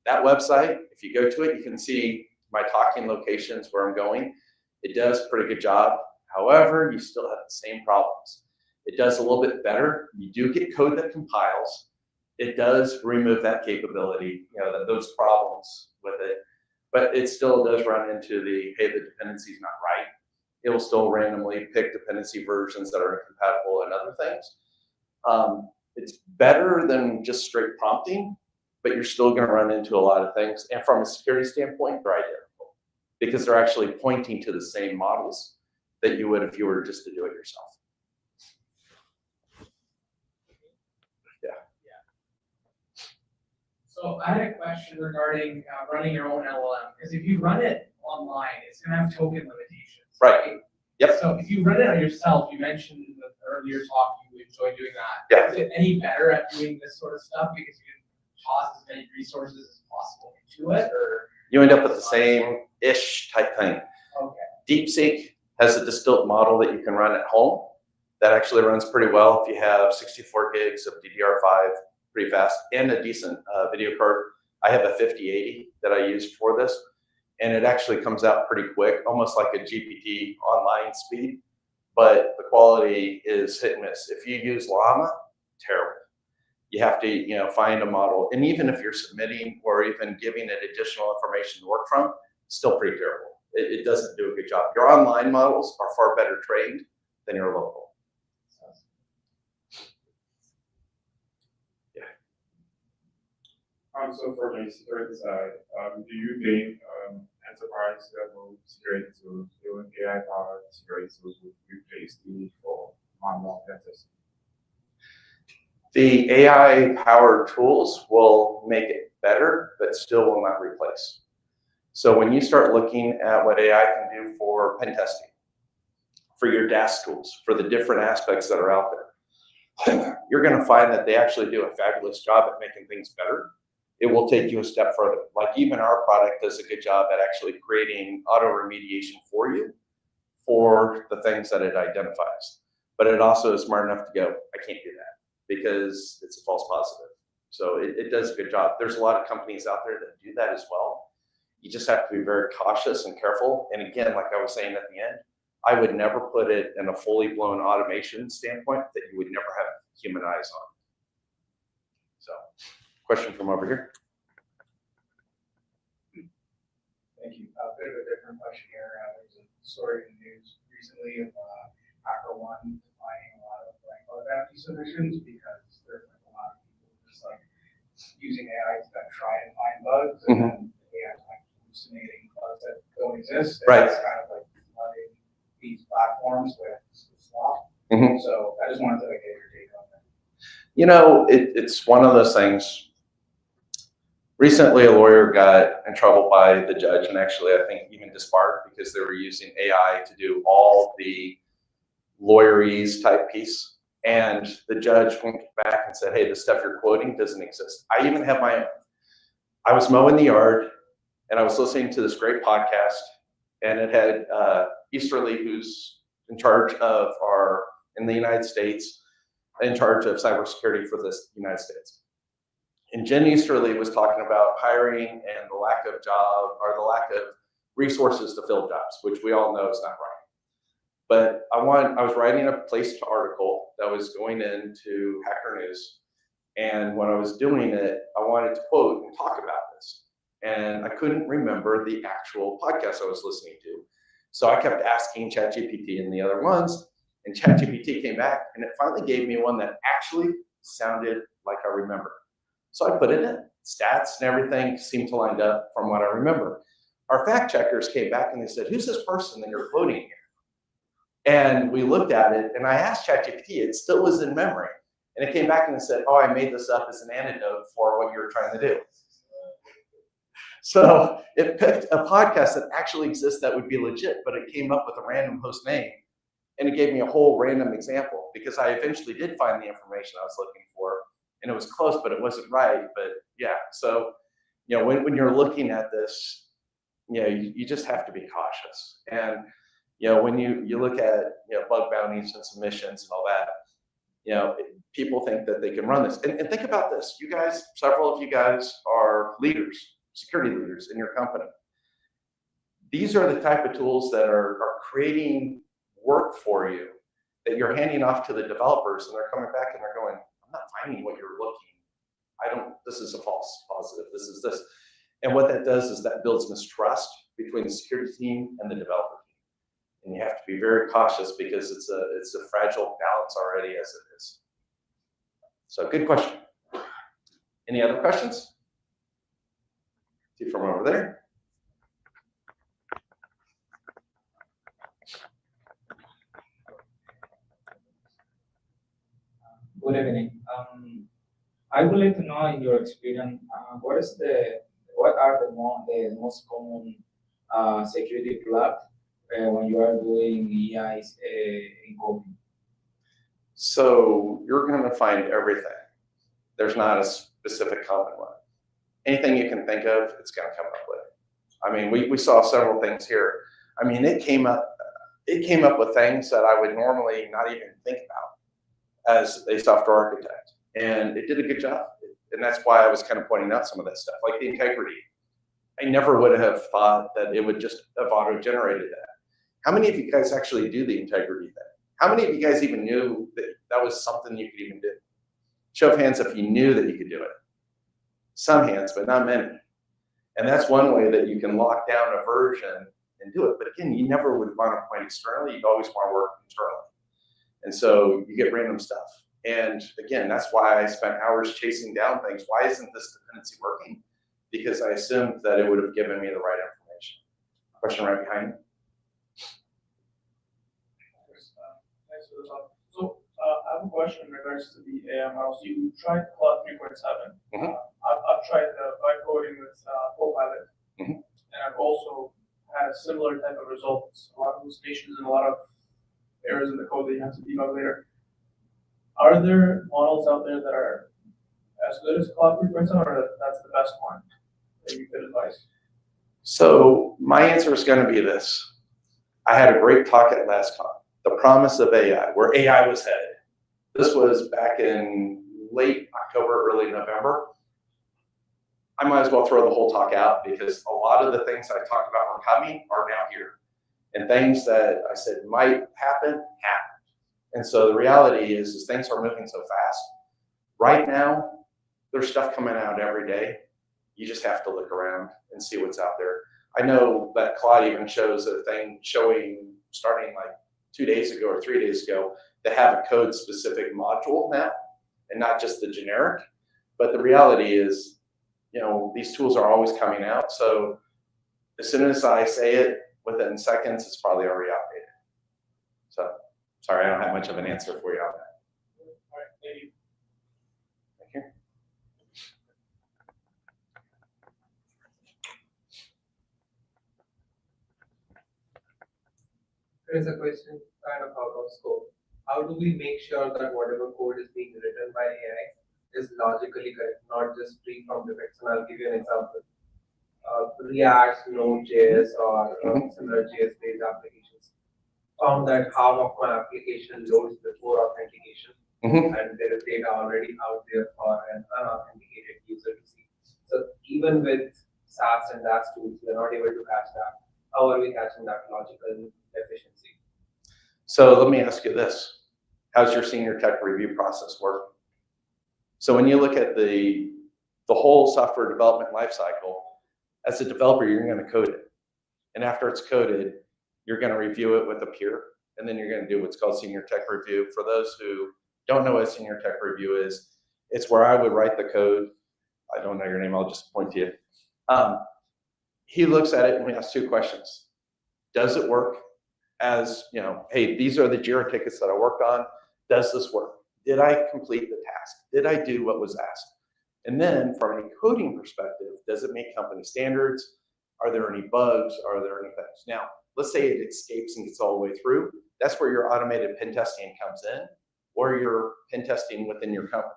That website, if you go to it, you can see my talking locations where I'm going. It does a pretty good job. However, you still have the same problems. It does a little bit better. You do get code that compiles. It does remove that capability, those problems with it, but it still does run into hey, the dependency is not right. It will still randomly pick dependency versions that are incompatible and other things. It's better than just straight prompting, but you're still going to run into a lot of things. And from a security standpoint, they're identical because they're actually pointing to the same models that you would if you were just to do it yourself. So I had a question regarding running your own LLM, because if you run it online, it's going to have token limitations. Right. Yep. So if you run it on yourself, you mentioned in the earlier talk you enjoy doing that. Yeah. Is it any better at doing this sort of stuff because you can toss as many resources as possible into it, or you end up with the same-ish type thing. Okay. DeepSeek has a distilled model that you can run at home that actually runs pretty well if you have 64 gigs of DDR5, pretty fast, and a decent video card. I have a 5080 that I use for this, and it actually comes out pretty quick, almost like a GPT online speed, but the quality is hit and miss. If you use Llama, terrible. You have to find a model, and even if you're submitting or even giving it additional information to work from, still pretty terrible. It doesn't do a good job. Your online models are far better trained than your local. So from a security side, do you gain enterprise level security tools, doing AI powered security tools would replace the need for manual pen testing? The AI powered tools will make it better, but still will not replace. So when you start looking at what AI can do for pen testing, for your DAS tools, for the different aspects that are out there, you're going to find that they actually do a fabulous job at making things better. It will take you a step further. Like even our product does a good job at actually creating auto remediation for you for the things that it identifies. But it also is smart enough to go, I can't do that because it's a false positive. So it does a good job. There's a lot of companies out there that do that as well. You just have to be very cautious and careful. And again, like I was saying at the end, I would never put it in a fully blown automation standpoint that you would never have human eyes on. So. Question from over here. Thank you. A bit of a different question here. There's a story in the news recently of HackerOne finding a lot of bug bounty submissions because there's a lot of people just using AI to try and find bugs, and then AI is hallucinating bugs that don't exist. And Right. it's kind of flooding these platforms with slop. So I just wanted to get your take on that. It's one of those things. Recently, a lawyer got in trouble by the judge, and actually, I think even disbarred because they were using AI to do all the lawyerese type piece. And the judge went back and said, hey, the stuff you're quoting doesn't exist. I even have my own. I was mowing the yard, and I was listening to this great podcast, and it had Easterly, who's in charge of in the United States, in charge of cybersecurity for this United States. And Jen Easterly was talking about hiring and the lack of resources to fill jobs, which we all know is not right. But I was writing a placed article that was going into Hacker News. And when I was doing it, I wanted to quote and talk about this. And I couldn't remember the actual podcast I was listening to. So I kept asking ChatGPT and the other ones, and ChatGPT came back and it finally gave me one that actually sounded like I remember. So I put it in. Stats and everything seemed to line up from what I remember. Our fact checkers came back and they said, who's this person that you're quoting here? And we looked at it, and I asked ChatGPT, it still was in memory. And it came back and it said, oh, I made this up as an antidote for what you were trying to do. So it picked a podcast that actually exists that would be legit, but it came up with a random host name. And it gave me a whole random example because I eventually did find the information I was looking for. And it was close, but it wasn't right. But yeah, so, when you're looking at this, you just have to be cautious. And, when you look at, bug bounties and submissions and all that, people think that they can run this. And think about this. You guys, several of you guys are leaders, security leaders in your company. These are the type of tools that are creating work for you that you're handing off to the developers, and they're coming back and they're going, I'm not finding what you're looking. This is a false positive. This is this. And what that does is that builds mistrust between the security team and the developer team. And you have to be very cautious because it's a fragile balance already as it is. So good question. Any other questions? See from over there. Good evening. I would like to know, in your experience, what are the most common security flaws when you are doing AIs encoding? So you're going to find everything. There's not a specific common one. Anything you can think of, it's going to come up with. I mean, we saw several things here. I mean, it came up with things that I would normally not even think about as a software architect. And it did a good job. And that's why I was kind of pointing out some of that stuff, like the integrity. I never would have thought that it would just have auto-generated that. How many of you guys actually do the integrity thing? How many of you guys even knew that that was something you could even do? Show of hands if you knew that you could do it. Some hands, but not many. And that's one way that you can lock down a version and do it. But again, you never would want to point externally. You'd always want to work internally. And so you get random stuff. And again, that's why I spent hours chasing down things. Why isn't this dependency working? Because I assumed that it would have given me the right information. Question right behind me. Thanks for the talk. So I have a question in regards to the AI models. You tried Claude 3.7. I've tried vibe coding with Copilot, and I've also had a similar type of results. A lot of hallucinations and a lot of errors in the code that you have to debug later. Are there models out there that are as good as Claude 3.7, or that's the best one that you could advise? So my answer is going to be this. I had a great talk at LastCon, the promise of AI, where AI was headed. This was back in late October, early November. I might as well throw the whole talk out because a lot of the things I talked about were coming are now here. And things that I said might happen, happened. And so the reality is things are moving so fast. Right now, there's stuff coming out every day. You just have to look around and see what's out there. I know that Claude even shows a thing showing, starting like 2 days ago or 3 days ago, to have a code-specific module now, and not just the generic. But the reality is, these tools are always coming out. So as soon as I say it, within seconds, it's probably already outdated. So sorry, I don't have much of an answer for you on that. All right, thank you. Thank you. There is a question kind of out of scope. How do we make sure that whatever code is being written by AI is logically correct, not just free from defects? And I'll give you an example. React, Node.js, or similar JS-based applications found that half of my application loads before authentication, and there is data already out there for an unauthenticated user to see. So even with SaaS and DaaS tools, we are not able to catch that. How are we catching that logical deficiency? So let me ask you this. How's your senior tech review process work? So when you look at the whole software development lifecycle, as a developer, you're going to code it. And after it's coded, you're going to review it with a peer. And then you're going to do what's called senior tech review. For those who don't know what senior tech review is, it's where I would write the code. I don't know your name. I'll just point to you. He looks at it and we ask 2 questions. Does it work? As, hey, these are the JIRA tickets that I worked on. Does this work? Did I complete the task? Did I do what was asked? And then from a coding perspective, does it meet company standards? Are there any bugs? Are there any things? Now, let's say it escapes and gets all the way through. That's where your automated pen testing comes in, or your pen testing within your company.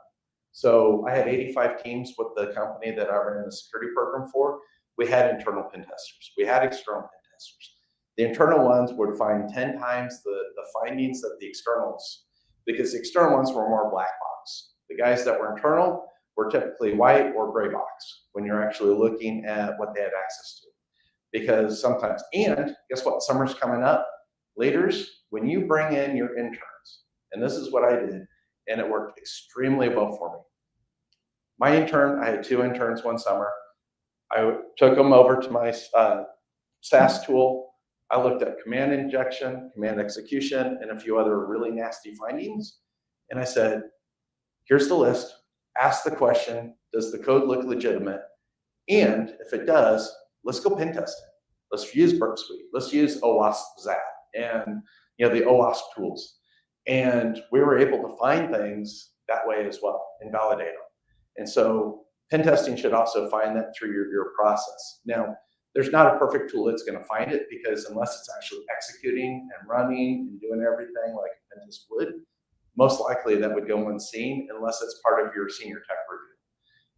So I had 85 teams with the company that I ran the security program for. We had internal pen testers. We had external pen testers. The internal ones would find 10 times the findings of the externals, because the external ones were more black box. The guys that were internal were typically white or gray box when you're actually looking at what they had access to. Because sometimes, and guess what, summer's coming up. Leaders, when you bring in your interns, and this is what I did, and it worked extremely well for me. My intern, I had 2 interns one summer. I took them over to my SAS tool. I looked at command injection, command execution, and a few other really nasty findings. And I said, here's the list. Ask the question, does the code look legitimate? And if it does, let's go pen test it. Let's use Burp Suite. Let's use OWASP ZAP and the OWASP tools. And we were able to find things that way as well and validate them. And so pen testing should also find that through your process. Now, there's not a perfect tool that's going to find it, because unless it's actually executing and running and doing everything like a pen test would, most likely that would go unseen unless it's part of your senior tech review.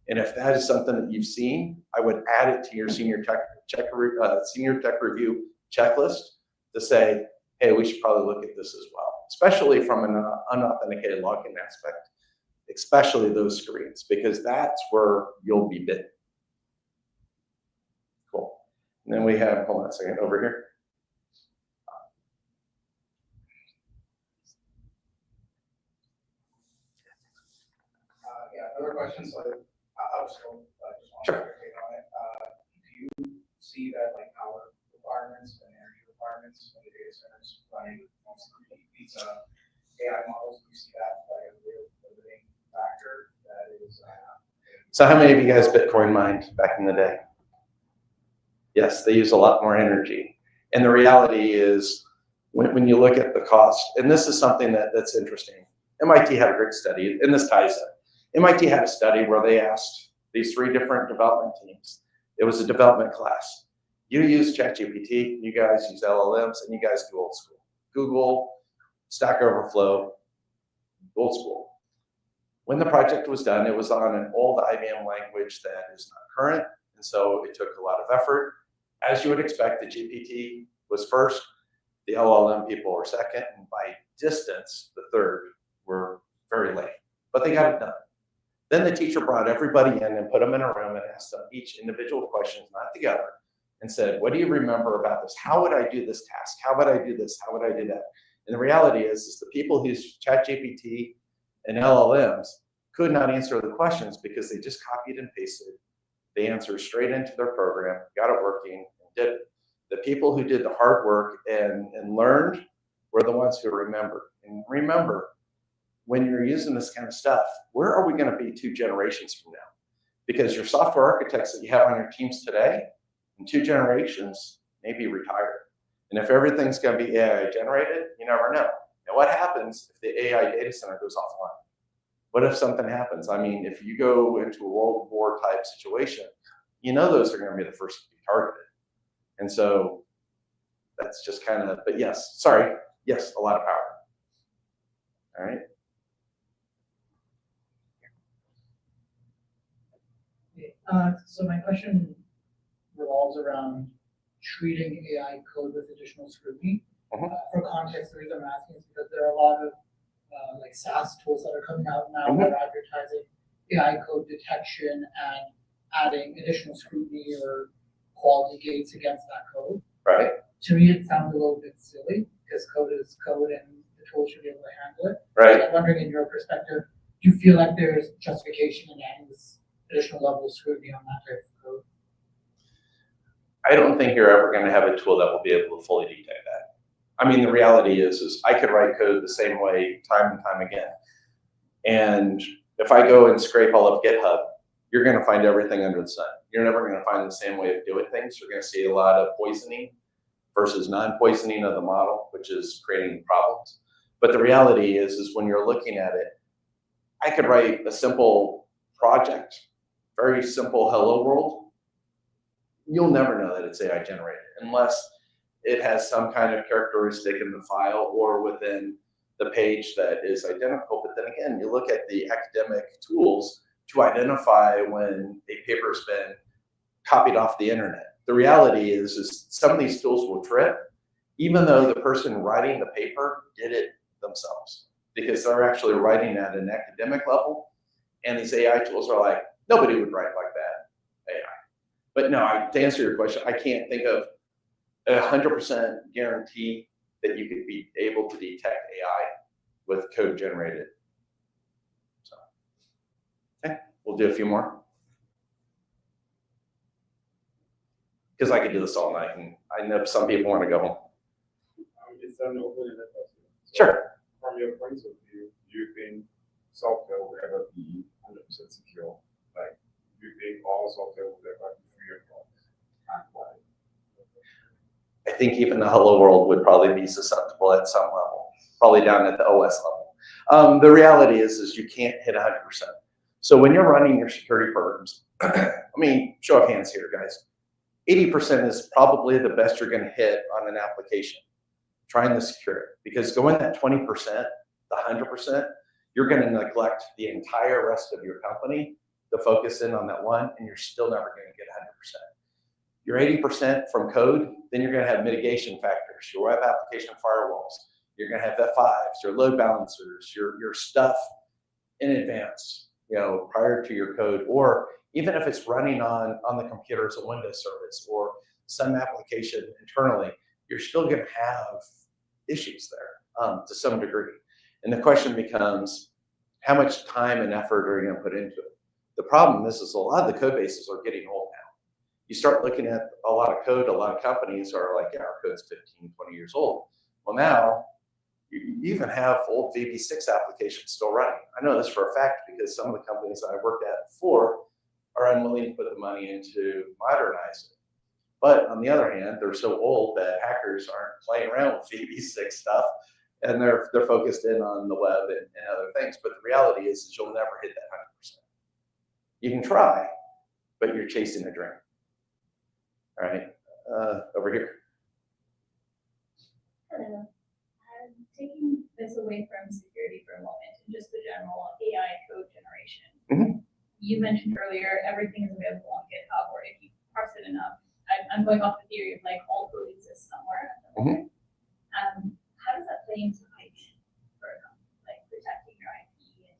And if that is something that you've seen, I would add it to your senior tech review checklist to say, hey, we should probably look at this as well, especially from an unauthenticated login aspect, especially those screens, because that's where you'll be bitten. Cool. And then we have, hold on a second, over here. Yeah, another question. So I just want to take on it. Do you see that like power requirements and energy requirements when the data centers running these AI models? Do you see that like a real limiting factor that is? So how many of you guys Bitcoin mined back in the day? Yes, they use a lot more energy. And the reality is, when you look at the cost, and this is something that's interesting. MIT had a great study, and this ties in. MIT had a study where they asked these 3 different development teams. It was a development class. You use ChatGPT, you guys use LLMs, and you guys do old school. Google, Stack Overflow, old school. When the project was done, it was on an old IBM language that is not current, and so it took a lot of effort. As you would expect, the GPT was first, the LLM people were second, and by distance, the third were very late, but they got it done. Then the teacher brought everybody in and put them in a room and asked them each individual questions, not together, and said, what do you remember about this? How would I do this task? How would I do this? How would I do that? And the reality is the people who use ChatGPT and LLMs could not answer the questions because they just copied and pasted the answers straight into their program, got it working, and did it. The people who did the hard work and learned were the ones who remembered. And remember, when you're using this kind of stuff, where are we going to be 2 generations from now? Because your software architects that you have on your teams today, in 2 generations, may be retired. And if everything's going to be AI generated, you never know. Now, what happens if the AI data center goes offline? What if something happens? I mean, if you go into a World War type situation, you know those are going to be the first to be targeted. And so that's just kind of, but yes, sorry, yes, a lot of power. All right. So my question revolves around treating AI code with additional scrutiny. For context, the reason I'm asking is because there are a lot of like SaaS tools that are coming out now that are advertising AI code detection and adding additional scrutiny or quality gates against that code. Right. To me, it sounds a little bit silly because code is code and the tool should be able to handle it. Right. So I'm wondering, in your perspective, do you feel like there's justification in adding this additional level of scrutiny on that type of code? I don't think you're ever going to have a tool that will be able to fully detect that. I mean, the reality is I could write code the same way time and time again. And if I go and scrape all of GitHub, you're going to find everything under the sun. You're never going to find the same way of doing things. You're going to see a lot of poisoning versus non-poisoning of the model, which is creating problems. But the reality is when you're looking at it, I could write a simple project very simple hello world, you'll never know that it's AI generated unless it has some kind of characteristic in the file or within the page that is identical. But then again, you look at the academic tools to identify when a paper's been copied off the internet. The reality is some of these tools will trip, even though the person writing the paper did it themselves, because they're actually writing at an academic level. And these AI tools are like, nobody would write like that, AI. But no, to answer your question, I can't think of 100% guarantee that you could be able to detect AI with code generated. So, okay, we'll do a few more. Because I could do this all night, and I know some people want to go home. It's an open-ended question. Sure. From your point of view, do you think software will ever be 100% secure? Like, do you think all software will ever be free of bugs? And why? I think even the hello world would probably be susceptible at some level, probably down at the OS level. The reality is you can't hit 100%. So when you're running your security programs, I mean, show of hands here, guys. 80% is probably the best you're going to hit on an application, trying to secure it. Because going that 20%, the 100%, you're going to neglect the entire rest of your company to focus in on that one, and you're still never going to get 100%. You're 80% from code, then you're going to have mitigation factors, your web application firewalls, you're going to have F5s, your load balancers, your stuff in advance, prior to your code, or even if it's running on the computer as a Windows service or some application internally, you're still going to have issues there to some degree. And the question becomes, how much time and effort are you going to put into it? The problem is a lot of the code bases are getting old now. You start looking at a lot of code, a lot of companies are like, yeah, our code's 15, 20 years old. Well, now you even have old VB6 applications still running. I know this for a fact because some of the companies I worked at before are unwilling to put the money into modernize it. But on the other hand, they're so old that hackers aren't playing around with VB6 stuff, and they're focused in on the web and other things. But the reality is you'll never hit that 100%. You can try, but you're chasing a dream. All right, over here. Hello. I'm taking this away from security for a moment and just the general AI code generation. Mm-hmm. You mentioned earlier everything is available on GitHub, or if you parse it enough. I'm going off the theory of like all code exists somewhere at the moment. How does that play into like protecting your IP?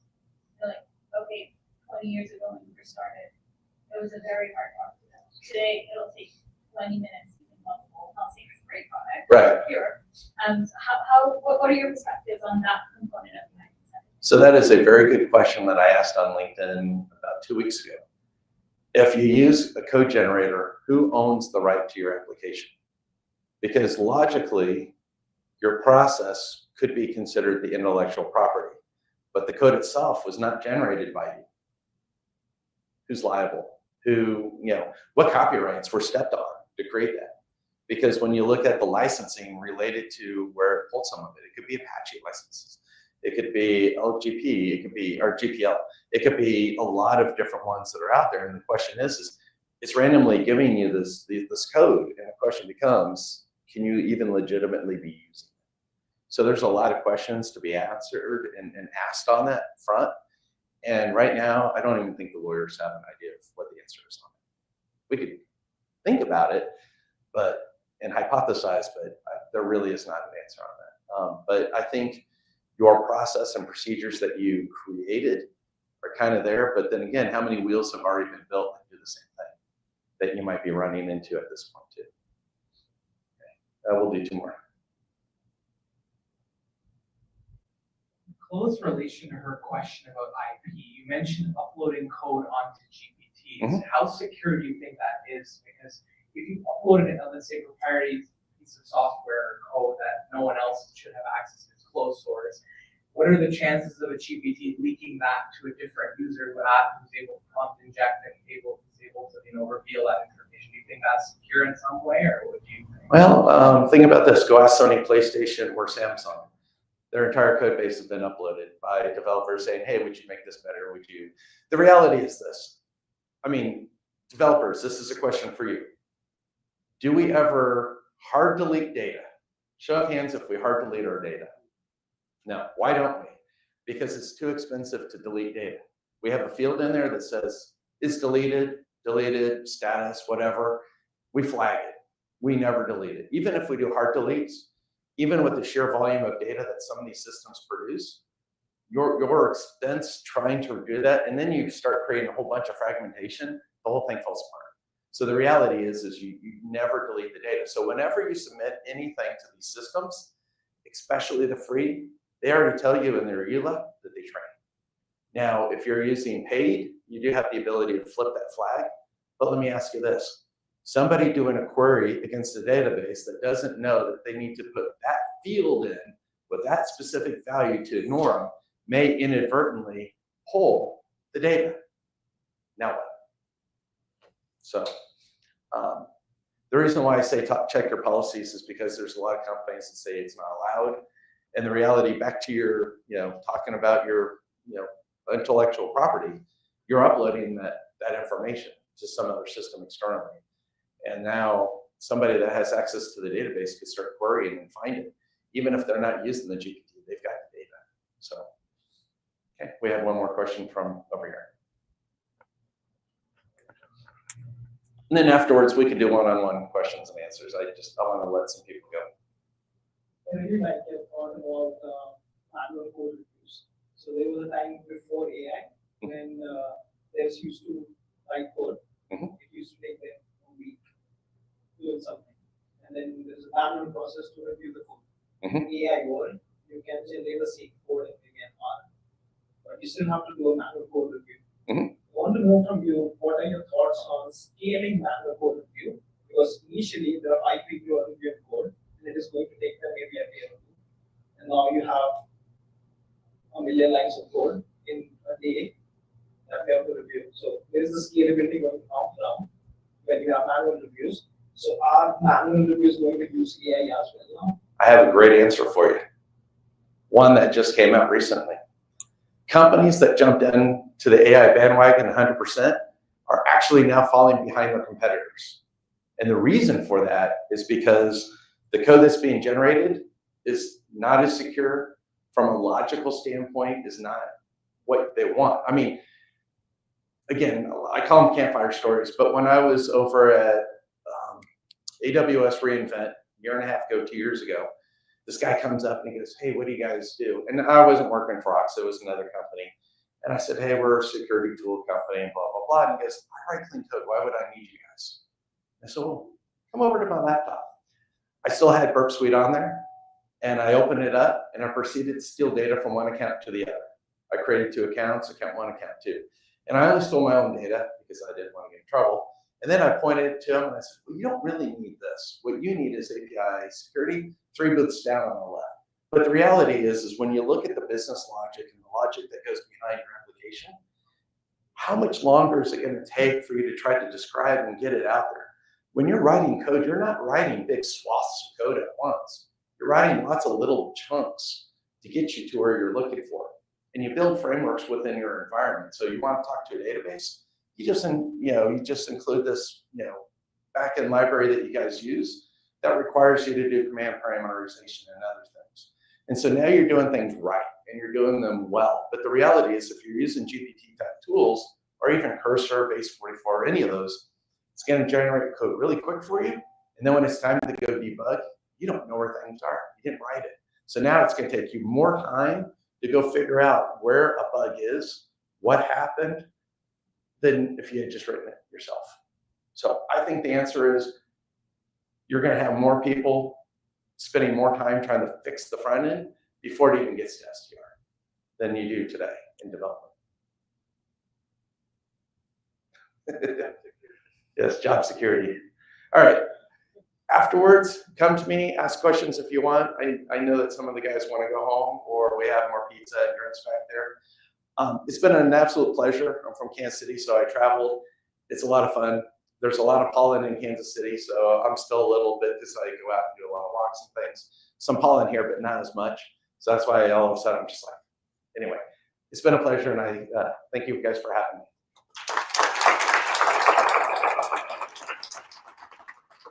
And like, okay, 20 years ago when you first started, it was a very hard product to build. Today, it'll take 20 minutes to develop. Not saying it's a great product, right? Pure. What are your perspectives on that component of the IP? So that is a very good question that I asked on LinkedIn about 2 weeks ago. If you use a code generator, who owns the right to your application? Because logically, your process could be considered the intellectual property, but the code itself was not generated by you. Who's liable? What copyrights were stepped on to create that? Because when you look at the licensing related to where it pulled some of it, it could be Apache licenses. It could be LGP, it could be, or GPL. It could be a lot of different ones that are out there. And the question is it's randomly giving you this code. And the question becomes, can you even legitimately be using it? So there's a lot of questions to be answered and asked on that front. And right now, I don't even think the lawyers have an idea of what the answer is on it. We could think about it, and hypothesize, but there really is not an answer on that. But I think your process and procedures that you created are kind of there, but then again, how many wheels have already been built that do the same thing that you might be running into at this point too? Okay. We'll do 2 more. Close relation to her question about IP, you mentioned uploading code onto GPTs. How secure do you think that is? Because if you uploaded it on, let's say, proprietary piece of software or code that no one else should have access to, it's closed source, what are the chances of a GPT leaking that to a different user who's able to prompt inject and who's able to reveal that information? Do you think that's secure in some way, or what do you think? Well, think about this. Go ask Sony PlayStation or Samsung. Their entire code base has been uploaded by developers saying, hey, would you make this better? The reality is this. I mean, developers, this is a question for you. Do we ever hard delete data? Show of hands if we hard delete our data. No, why don't we? Because it's too expensive to delete data. We have a field in there that says is deleted, status, whatever. We flag it. We never delete it. Even if we do hard deletes, even with the sheer volume of data that some of these systems produce, your expense trying to do that, and then you start creating a whole bunch of fragmentation, the whole thing falls apart. So the reality is you never delete the data. So whenever you submit anything to these systems, especially the free, they already tell you in their EULA that they train. Now, if you're using paid, you do have the ability to flip that flag. But let me ask you this. Somebody doing a query against a database that doesn't know that they need to put that field in with that specific value to ignore them may inadvertently pull the data. Now what? So the reason why I say check your policies is because there's a lot of companies that say it's not allowed. And the reality, back to your, talking about your, intellectual property, you're uploading that information to some other system externally. And now somebody that has access to the database could start querying and find it. Even if they're not using the GPT, they've got the data. So, okay, we have one more question from over here. And then afterwards, we can do one-on-one questions and answers. I want to let some people go. I really like your thought about manual code reviews. So there was a time before AI when devs used to write code. It used to take them a week doing something. And then there's a manual process to review the code. In AI world, you can generate a same code in maybe an hour. But you still have to do a manual code review. I want to know from you, what are your thoughts on scaling manual code review? Because initially, there are 5 people who are reviewing code, and it is going to take them maybe a day or 2. And now you have a million lines of code in a day that we have to review. So there is the scalability going on now when you have manual reviews. So are manual reviews going to use AI as well now? I have a great answer for you. One that just came out recently. Companies that jumped in to the AI bandwagon 100% are actually now falling behind their competitors. And the reason for that is because the code that's being generated is not as secure from a logical standpoint, is not what they want. I mean, again, I call them campfire stories, but when I was over at AWS reInvent a year and a half ago, 2 years ago, this guy comes up and he goes, hey, what do you guys do? And I wasn't working for Ox, it was another company. And I said, hey, we're a security tool company and blah, blah, blah. And he goes, I write clean code, why would I need you guys? I said, well, come over to my laptop. I still had Burp Suite on there, and I opened it up and I proceeded to steal data from one account to the other. I created 2 accounts, account 1, account 2. And I only stole my own data because I didn't want to get in trouble. And then I pointed to him and I said, well, you don't really need this. What you need is API security, 3 booths down on the left. But the reality is when you look at the business logic and the logic that goes behind your application, how much longer is it going to take for you to try to describe and get it out there? When you're writing code, you're not writing big swaths of code at once. You're writing lots of little chunks to get you to where you're looking for. And you build frameworks within your environment. So you want to talk to a database, you just include this, backend library that you guys use that requires you to do command parameterization and other things. And so now you're doing things right and you're doing them well. But the reality is if you're using GPT type tools or even Cursor, Base44, or any of those, it's going to generate code really quick for you. And then when it's time to go debug, you don't know where things are. You didn't write it. So now it's going to take you more time to go figure out where a bug is, what happened, than if you had just written it yourself. So I think the answer is you're going to have more people spending more time trying to fix the front end before it even gets to SDR than you do today in development. Yes, job security. All right. Afterwards, come to me, ask questions if you want. I know that some of the guys want to go home or we have more pizza and drinks back there. It's been an absolute pleasure. I'm from Kansas City, so I traveled. It's a lot of fun. There's a lot of pollen in Kansas City, so I'm still a little bit because I go out and do a lot of walks and things. Some pollen here, but not as much. So that's why all of a sudden I'm just like, anyway, it's been a pleasure, and I thank you guys for having me.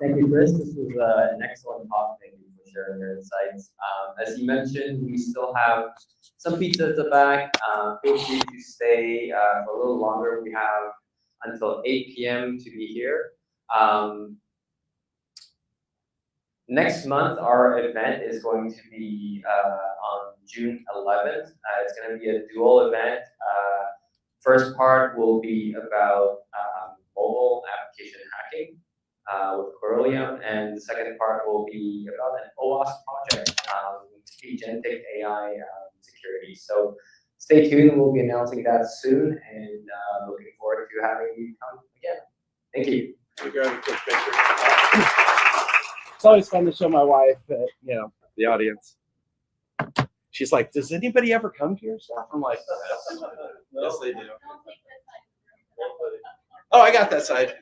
Thank you, Chris. This was an excellent talk. Thank you for sharing your insights. As you mentioned, we still have some pizza at the back. Feel free to stay for a little longer. We have until 8 p.m. to be here. Next month, our event is going to be on June 11th. It's going to be a dual event. First part will be about mobile application hacking with Corellium, and the second part will be about an OWASP project, agentic AI security. So stay tuned. We'll be announcing that soon, and looking forward to having you come again. Thank you. It's always fun to show my wife, the audience. She's like, "Does anybody ever come to your stuff?" I'm like, "Yes, they do." Don't take that side. Oh, I got that side.